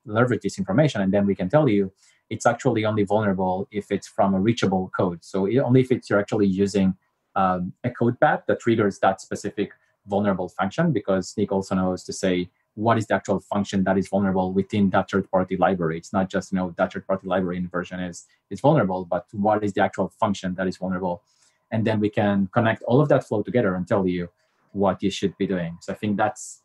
leverage this information, and then we can tell you it's actually only vulnerable if it's from a reachable code. So only if you're actually using a code path that triggers that specific vulnerable function, because Snyk also knows to say what is the actual function that is vulnerable within that third-party library. It's not just that third-party library inversion is vulnerable, but what is the actual function that is vulnerable, and then we can connect all of that flow together and tell you what you should be doing. So I think that's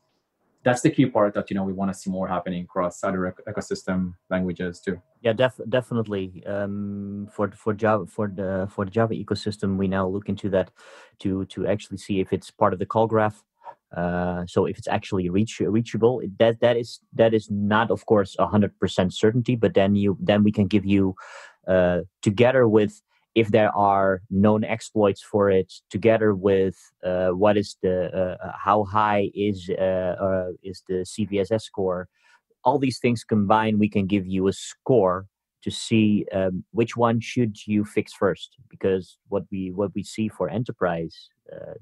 the key part that we want to see more happening across other ecosystem languages too. Yeah, definitely. For Java, for the Java ecosystem, we now look into that to actually see if it's part of the call graph. So if it's actually reachable, that is not, of course, 100% certainty. But then we can give you together with, if there are known exploits for it, together with what is the how high is the CVSS score. All these things combined, we can give you a score to see which one should you fix first. Because what we see for enterprise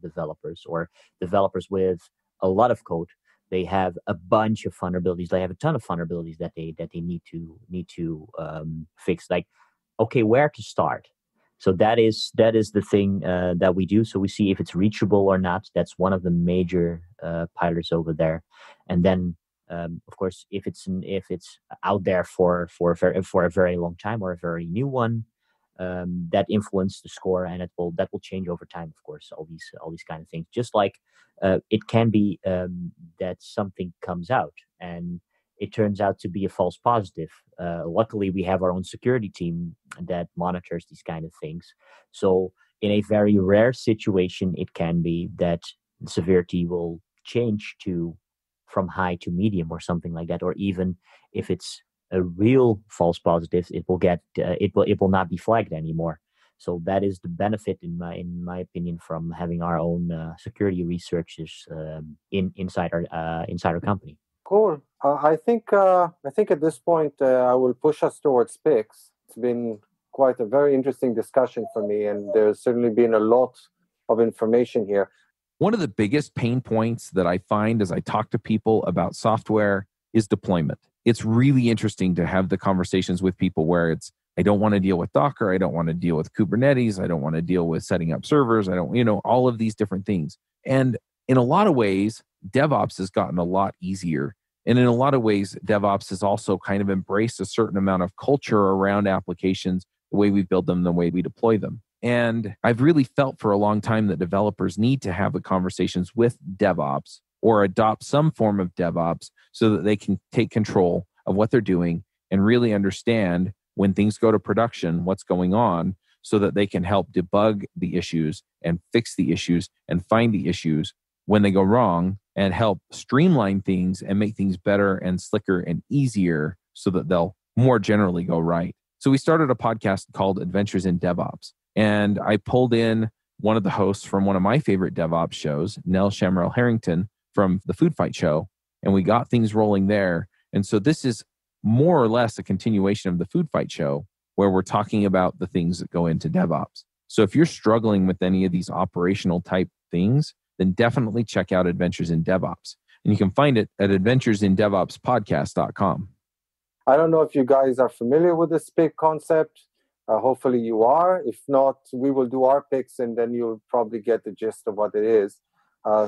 developers or developers with a lot of code, they have a bunch of vulnerabilities. They have a ton of vulnerabilities that they need to fix. Like, okay, where to start? So that is the thing that we do. So we see if it's reachable or not. That's one of the major pillars over there. And then, of course, if it's out there for a very long time or a very new one, that influence the score, and that will change over time. Of course, all these kind of things. Just like it can be that something comes out and it turns out to be a false positive. Luckily, we have our own security team that monitors these kind of things. So in a very rare situation, it can be that the severity will change from high to medium or something like that. Or even if it's a real false positive, it will not be flagged anymore. So that is the benefit, in my opinion, from having our own security researchers inside our company. Cool. I think at this point I will push us towards picks. It's been quite a very interesting discussion for me, and there's certainly been a lot of information here. One of the biggest pain points that I find as I talk to people about software is deployment. It's really interesting to have the conversations with people where it's, I don't want to deal with Docker, I don't want to deal with Kubernetes, I don't want to deal with setting up servers, I don't, all of these different things. And in a lot of ways, DevOps has gotten a lot easier. And in a lot of ways, DevOps has also kind of embraced a certain amount of culture around applications, the way we build them, the way we deploy them. And I've really felt for a long time that developers need to have the conversations with DevOps or adopt some form of DevOps so that they can take control of what they're doing and really understand when things go to production, what's going on, so that they can help debug the issues and fix the issues and find the issues when they go wrong, and help streamline things and make things better and slicker and easier so that they'll more generally go right. So we started a podcast called Adventures in DevOps. And I pulled in one of the hosts from one of my favorite DevOps shows, Nell Shamrell Harrington from the Food Fight Show, and we got things rolling there. And so this is more or less a continuation of the Food Fight Show, where we're talking about the things that go into DevOps. So if you're struggling with any of these operational type things, then definitely check out Adventures in DevOps. And you can find it at adventuresindevopspodcast.com. I don't know if you guys are familiar with this pick concept. Hopefully you are. If not, we will do our picks and then you'll probably get the gist of what it is.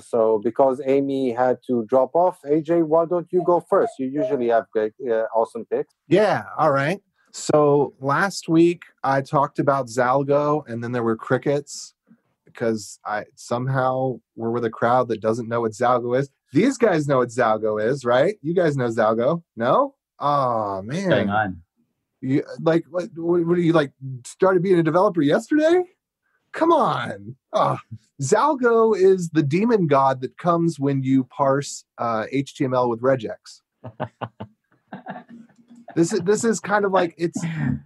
So because Amy had to drop off, AJ, why don't you go first? You usually have great, awesome picks. Yeah, all right. So last week I talked about Zalgo and then there were crickets because I somehow we're with a crowd that doesn't know what Zalgo is. These guys know what Zalgo is, right? You guys know Zalgo. No? Oh, man. What's going on? You like what are you like started being a developer yesterday? Come on. Zalgo is the demon god that comes when you parse HTML with regex. This is kind of like it's.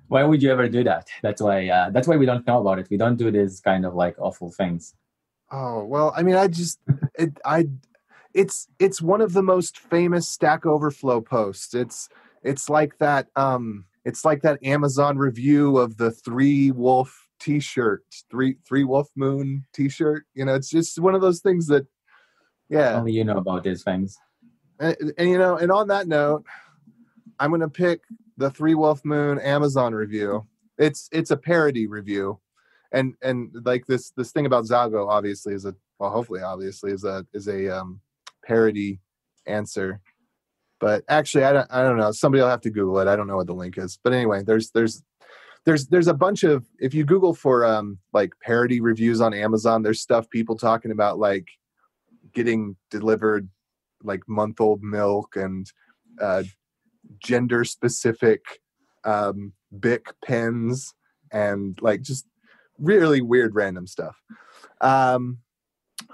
Why would you ever do that? That's why we don't know about it. We don't do this kind of like awful things. Oh well, I mean, it's one of the most famous Stack Overflow posts. It's like that. It's like that Amazon review of the 3-wolf T-shirt, three wolf moon T-shirt. You know, it's just one of those things that, yeah. Only you know about these things. And you know, and on that note, I'm going to pick the 3-wolf moon Amazon review. It's a parody review, and like this thing about Zalgo obviously is hopefully is a parody answer. But actually, I don't know. Somebody will have to Google it. I don't know what the link is. But anyway, there's a bunch of, if you Google for like parody reviews on Amazon, there's stuff people talking about like getting delivered like month-old milk and gender specific Bic pens and like just really weird random stuff.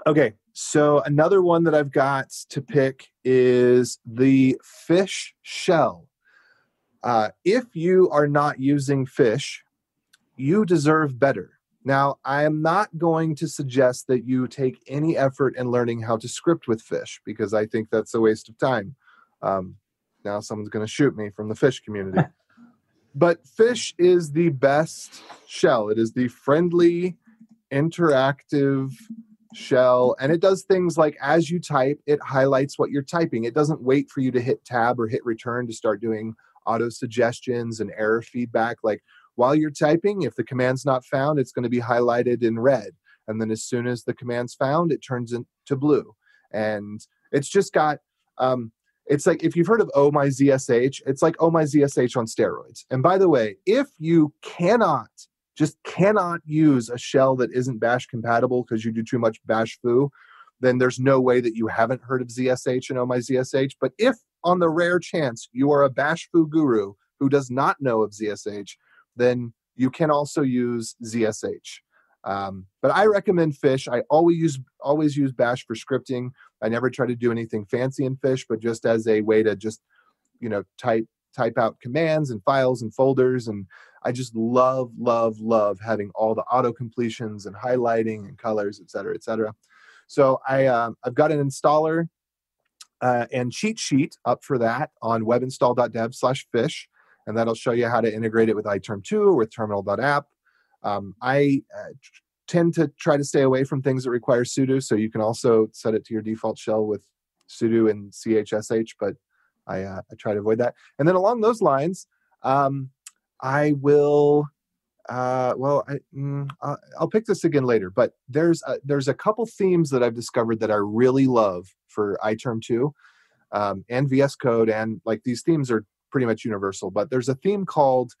Okay. So another one that I've got to pick is the fish shell. If you are not using fish, you deserve better. Now, I am not going to suggest that you take any effort in learning how to script with fish because I think that's a waste of time. Now someone's going to shoot me from the fish community. But fish is the best shell. It is the friendly, interactive shell, and it does things like as you type, it highlights what you're typing. It doesn't wait for you to hit tab or hit return to start doing auto suggestions and error feedback. Like while you're typing, if the command's not found, it's going to be highlighted in red. And then as soon as the command's found, it turns into blue. And it's just got, it's like, if you've heard of Oh My ZSH, it's like Oh My ZSH on steroids. And by the way, if you cannot use a shell that isn't bash compatible because you do too much bash foo, then there's no way that you haven't heard of ZSH and Oh My ZSH. But if on the rare chance you are a bash foo guru who does not know of ZSH, then you can also use ZSH. But I recommend fish. I always use bash for scripting. I never try to do anything fancy in fish, but just as a way to just, you know, type out commands and files and folders. And I just love having all the auto completions and highlighting and colors, et cetera, et cetera. So I've got an installer and cheat sheet up for that on webinstall.dev/fish. And that'll show you how to integrate it with iTerm2 or with terminal.app. I tend to try to stay away from things that require sudo. So you can also set it to your default shell with sudo and chsh, but I try to avoid that. And then along those lines, I will, I'll pick this again later, but there's a couple themes that I've discovered that I really love for iTerm2 and VS Code. And like these themes are pretty much universal, but there's a theme called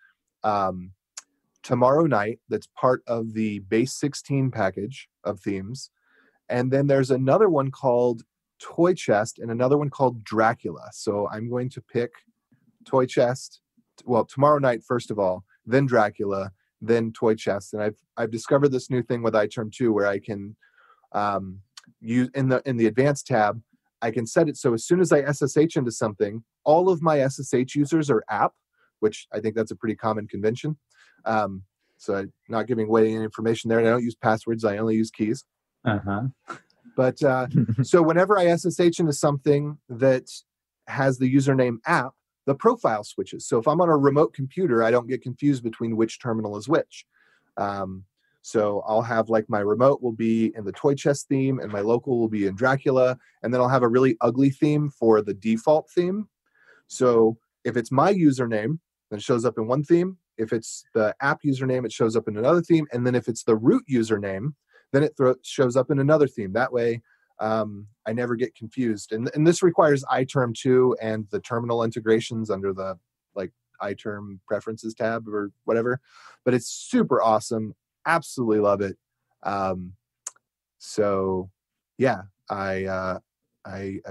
Tomorrow Night that's part of the base 16 package of themes. And then there's another one called Toy Chest and another one called Dracula. So I'm going to pick Toy Chest, well, Tomorrow Night first of all, then Dracula, then Toy Chest. And I've discovered this new thing with iTerm2 where I can use in the advanced tab, I can set it so as soon as I SSH into something, all of my SSH users are app, which I think that's a pretty common convention. So I'm not giving away any information there. And I don't use passwords. I only use keys. But so whenever I SSH into something that has the username app, the profile switches. So if I'm on a remote computer, I don't get confused between which terminal is which. So I'll have like my remote will be in the toy chest theme and my local will be in Dracula. And then I'll have a really ugly theme for the default theme. So if it's my username, then it shows up in one theme. If it's the app username, it shows up in another theme. And then if it's the root username, then it shows up in another theme. That way, I never get confused. And this requires iTerm 2 and the terminal integrations under the like iTerm preferences tab or whatever. But it's super awesome. Absolutely love it. So yeah, I've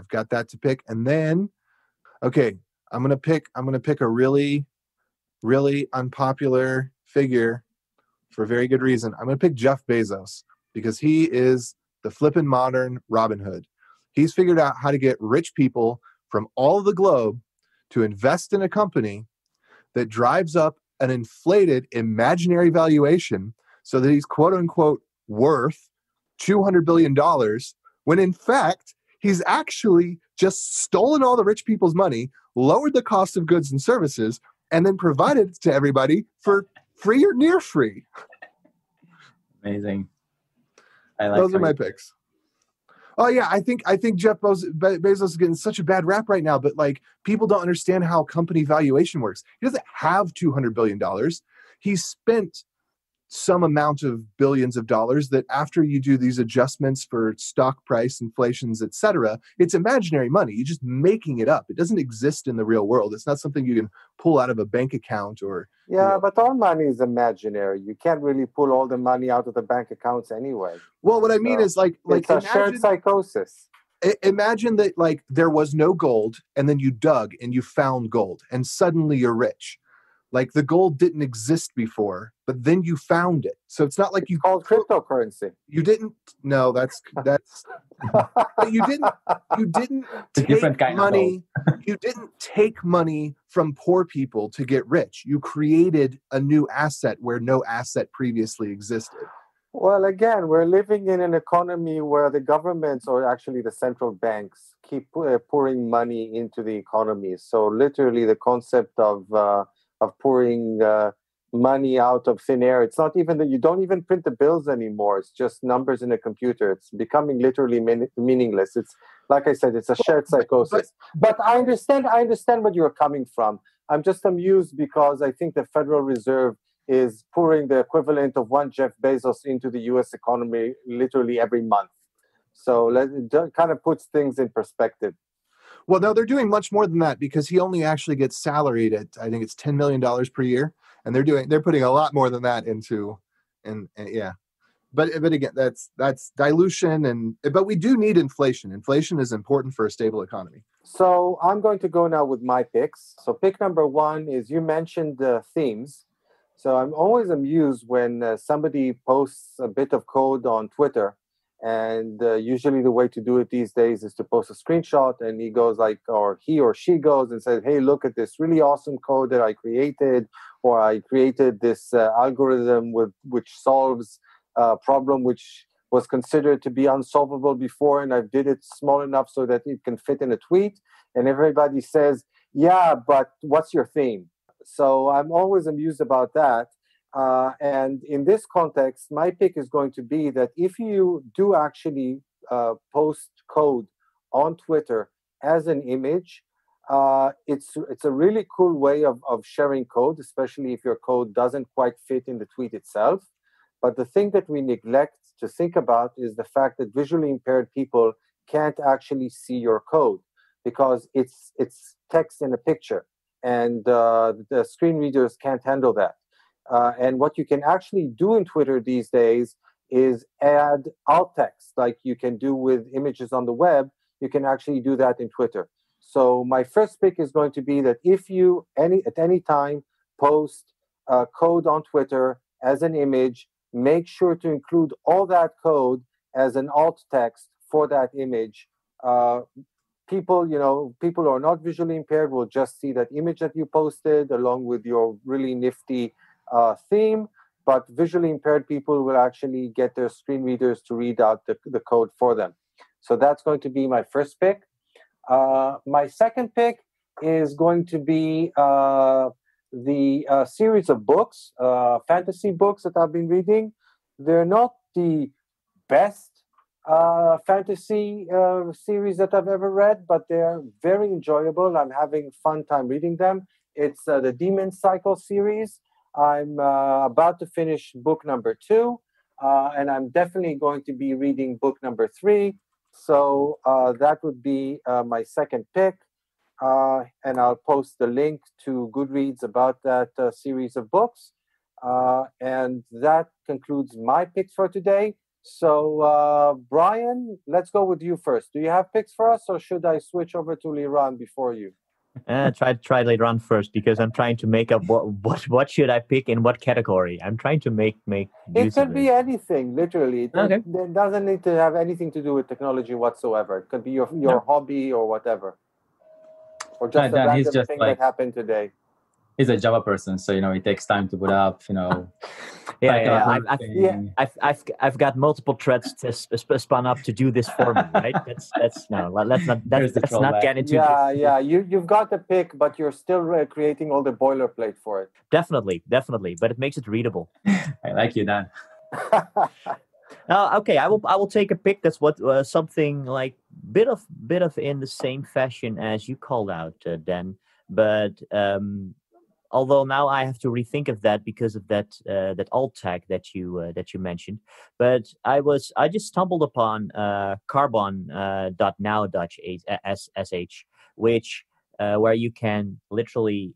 got that to pick. And then, okay, I'm gonna pick a really, really unpopular figure for a very good reason. I'm gonna pick Jeff Bezos because he is the flippin' modern Robin Hood. He's figured out how to get rich people from all of the globe to invest in a company that drives up an inflated imaginary valuation so that he's quote unquote worth $200 billion when in fact, he's actually just stolen all the rich people's money, lowered the cost of goods and services, and then provided it to everybody for free or near free. Amazing. I like those are my picks. Oh yeah, I think Jeff Bezos is getting such a bad rap right now, but like people don't understand how company valuation works. He doesn't have $200 billion. He's spent some amount of billions of dollars that after you do these adjustments for stock price, inflations, etc., it's imaginary money. You're just making it up. It doesn't exist in the real world. It's not something you can pull out of a bank account or... Yeah, but all money is imaginary. You can't really pull all the money out of the bank accounts anyway. Well, what I mean is like it's a shared psychosis. Imagine that like there was no gold and then you dug and you found gold and suddenly you're rich. Like the gold didn't exist before, but then you found it. So it's not like it's called cryptocurrency. You didn't. No, that's. But you didn't take money. You didn't take money from poor people to get rich. You created a new asset where no asset previously existed. Well, again, we're living in an economy where the governments, or actually the central banks, keep pouring money into the economy. So literally the concept of pouring money out of thin air. It's not even that you don't even print the bills anymore. It's just numbers in a computer. It's becoming literally meaningless. It's like I said, it's a shared psychosis. But I understand where you're coming from. I'm just amused because I think the Federal Reserve is pouring the equivalent of one Jeff Bezos into the U.S. economy literally every month. So it kind of puts things in perspective. Well, no, they're doing much more than that because he only actually gets salaried at, I think it's $10 million per year. And they're putting a lot more than that into, and yeah. But again, that's dilution but we do need inflation. Inflation is important for a stable economy. So I'm going to go now with my picks. So pick number one is you mentioned themes. So I'm always amused when somebody posts a bit of code on Twitter. And usually the way to do it these days is to post a screenshot and he or she goes and says, hey, look at this really awesome code that I created, or I created this algorithm which solves a problem which was considered to be unsolvable before, and I did it small enough so that it can fit in a tweet. And everybody says, yeah, but what's your theme? So I'm always amused about that. And in this context, my pick is going to be that if you do actually post code on Twitter as an image, it's a really cool way of sharing code, especially if your code doesn't quite fit in the tweet itself. But the thing that we neglect to think about is the fact that visually impaired people can't actually see your code because it's text in a picture, and the screen readers can't handle that. And what you can actually do in Twitter these days is add alt text, like you can do with images on the web. You can actually do that in Twitter. So my first pick is going to be that if you at any time post code on Twitter as an image, make sure to include all that code as an alt text for that image. People who are not visually impaired will just see that image that you posted along with your really nifty theme. but visually impaired people will actually get their screen readers to read out the code for them. So that's going to be my first pick. My second pick is going to be the series of books, fantasy books that I've been reading. They're not the best fantasy series that I've ever read, but they're very enjoyable. I'm having fun time reading them. It's the Demon Cycle series. I'm about to finish book number 2, and I'm definitely going to be reading book number 3. So that would be my second pick. And I'll post the link to Goodreads about that series of books. And that concludes my picks for today. So, Brian, let's go with you first. Do you have picks for us, or should I switch over to Liran before you? Try later on first, because I'm trying to make up what should I pick in what category. I'm trying to make it could be anything, literally. Okay. It doesn't need to have anything to do with technology whatsoever. It could be your hobby or whatever, or just a random thing that happened today. He's a Java person, so it takes time to put up. I've got multiple threads spun up to do this for me, right? Let's not get into this. Yeah. You've got the pick, but you're still creating all the boilerplate for it. Definitely, but it makes it readable. I like you, Dan. Okay, I will take a pick that's something like bit of in the same fashion as you called out, Dan, but. Although now I have to rethink of that because of that alt tag that you mentioned, but I just stumbled upon carbon.now.sh, which where you can literally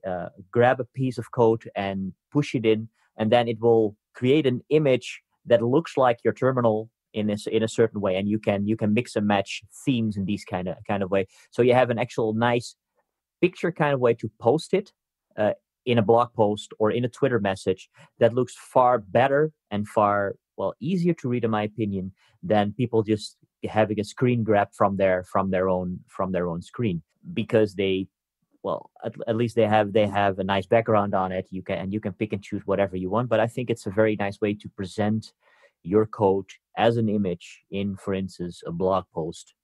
grab a piece of code and push it in, and then it will create an image that looks like your terminal in a certain way, and you can mix and match themes in these kind of way. So you have an actual nice picture kind of way to post it. In a blog post or in a Twitter message that looks far better and far easier to read, in my opinion, than people just having a screen grab from their own screen, because they at least they have a nice background on it. You can pick and choose whatever you want, but I think it's a very nice way to present your code as an image in, for instance, a blog post.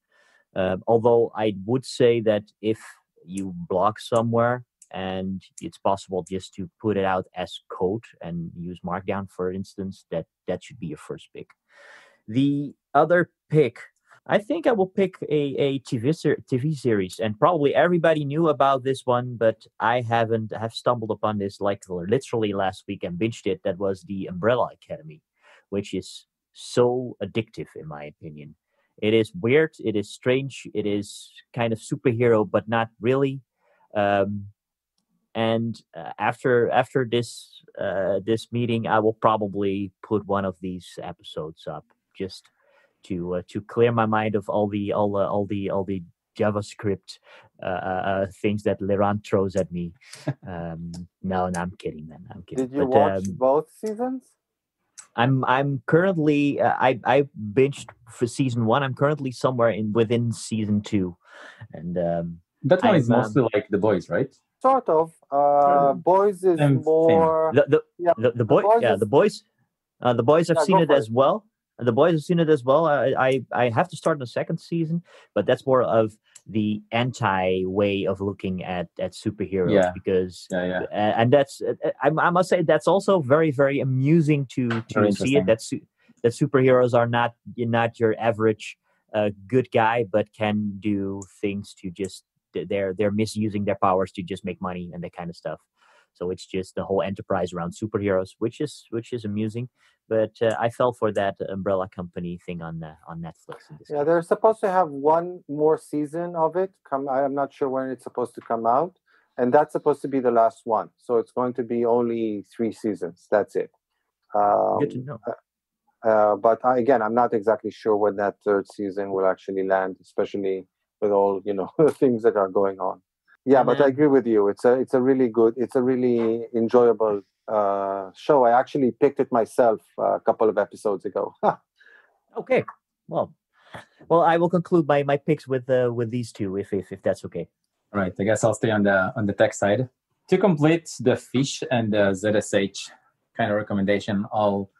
Although I would say that if you blog somewhere, and it's possible just to put it out as code and use Markdown, for instance, that should be your first pick. The other pick, I think I will pick a TV series, and probably everybody knew about this one, but I have stumbled upon this like literally last week and binged it. That was The Umbrella Academy, which is so addictive, in my opinion. It is weird, it is strange, it is kind of superhero, but not really. And after this meeting, I will probably put one of these episodes up just to clear my mind of all the JavaScript things that Liran throws at me. No, I'm kidding, man. I'm kidding. Did you watch both seasons? I'm currently I binged for season 1. I'm currently somewhere within season 2, and that one is mostly like The Boys, right? Sort of. Boys is more. The boys. The boys have seen it as well. The boys have seen it as well. I have to start the second season, but that's more of the anti way of looking at superheroes, because and that's I must say that's also very, very amusing to see it. That superheroes are not your average good guy, but can do things to just. They're misusing their powers to just make money and that kind of stuff. So it's just the whole enterprise around superheroes, which is amusing. But I fell for that Umbrella Company thing on Netflix. They're supposed to have one more season of it. I'm not sure when it's supposed to come out, and that's supposed to be the last one. So it's going to be only 3 seasons. That's it. Good to know. But again, I'm not exactly sure when that 3rd season will actually land, especially with all the things that are going on. But I agree with you. It's a really enjoyable show. I actually picked it myself a couple of episodes ago. Okay, well, I will conclude my picks with these two, if that's okay. All right, I guess I'll stay on the tech side to complete the Fish and the ZSH kind of recommendation, I'll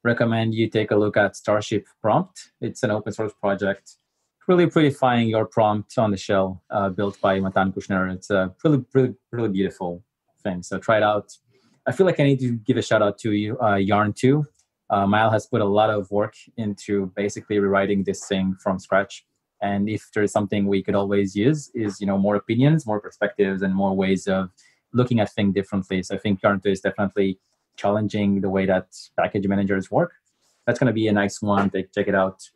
recommend you take a look at Starship Prompt. It's an open source project, really prettifying your prompt on the shell, built by Matan Kushner. It's a really beautiful thing. So try it out. I feel like I need to give a shout out to you, Yarn 2. Mile has put a lot of work into basically rewriting this thing from scratch. And if there's something we could always use is, more opinions, more perspectives, and more ways of looking at things differently. So I think Yarn 2 is definitely challenging the way that package managers work. That's going to be a nice one. Check it out.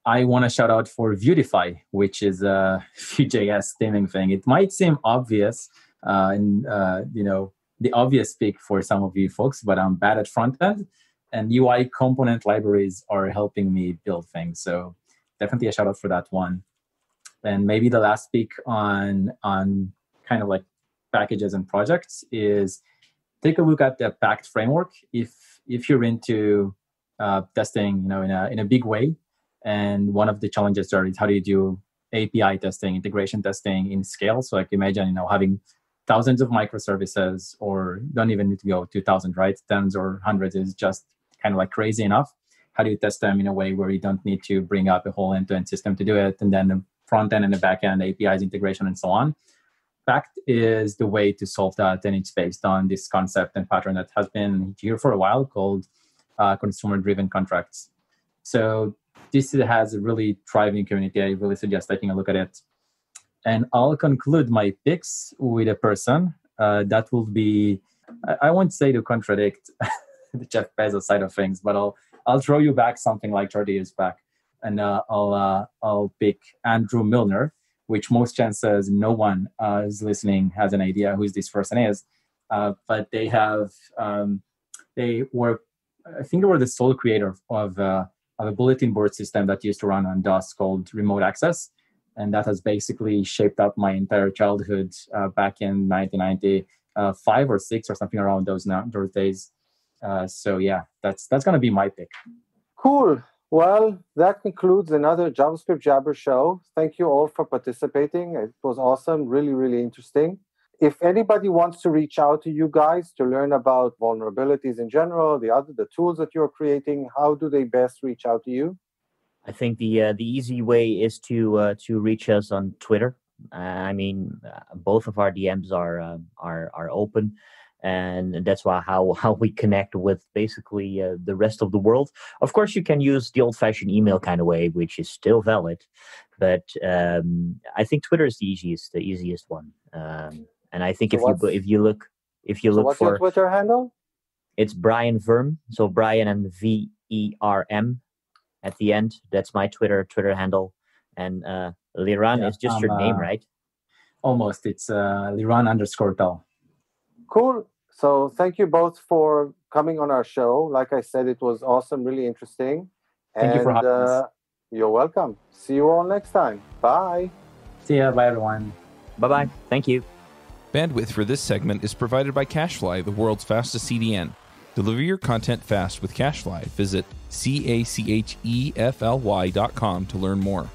I want to shout out for Viewdify, which is a Vue.js theming thing. It might seem obvious, the obvious pick for some of you folks, but I'm bad at front end, and UI component libraries are helping me build things. So definitely a shout out for that one. And maybe the last pick on kind of like packages and projects is take a look at the Pact framework. If you're into testing, in a big way, and one of the challenges there is how do you do API testing, integration testing in scale? So like imagine, having thousands of microservices, or don't even need to go 2,000, right? Tens or hundreds is just kind of like crazy enough. How do you test them in a way where you don't need to bring up a whole end-to-end system to do it, and then the front end and the back end, APIs, integration, and so on? Pact is the way to solve that, and it's based on this concept and pattern that has been here for a while called consumer-driven contracts. So this has a really thriving community. I really suggest taking a look at it. And I'll conclude my picks with a person that will be, I won't say to contradict the Jeff Bezos side of things, but I'll throw you back something like 30 years back, and I'll pick Andrew Milner, which most chances no one is listening has an idea who this person is. But they have, they were the sole creator of a bulletin board system that used to run on DOS called Remote Access. And that has basically shaped up my entire childhood back in 1995 or 6 or something around those days. So yeah, that's going to be my pick. Cool. Well, that concludes another JavaScript Jabber show. Thank you all for participating. It was awesome, really, really interesting. If anybody wants to reach out to you guys to learn about vulnerabilities in general, the tools that you're creating, how do they best reach out to you? I think the easy way is to reach us on Twitter. Both of our DMs are open, and that's how we connect with basically the rest of the world. Of course, you can use the old-fashioned email kind of way, which is still valid, but I think Twitter is the easiest one. And I think if you look what's for your Twitter handle? It's Brian Verm. So Brian and VERM. At the end, that's my Twitter handle. And Liran is just your name, right? Almost. It's Liran_Tal. Cool. So thank you both for coming on our show. Like I said, it was awesome, really interesting. Thank you for having us. You're welcome. See you all next time. Bye. See ya. Bye, everyone. Bye-bye. Thank you. Bandwidth for this segment is provided by CacheFly, the world's fastest CDN. Deliver your content fast with CacheFly. Visit CACHEFLY.com to learn more.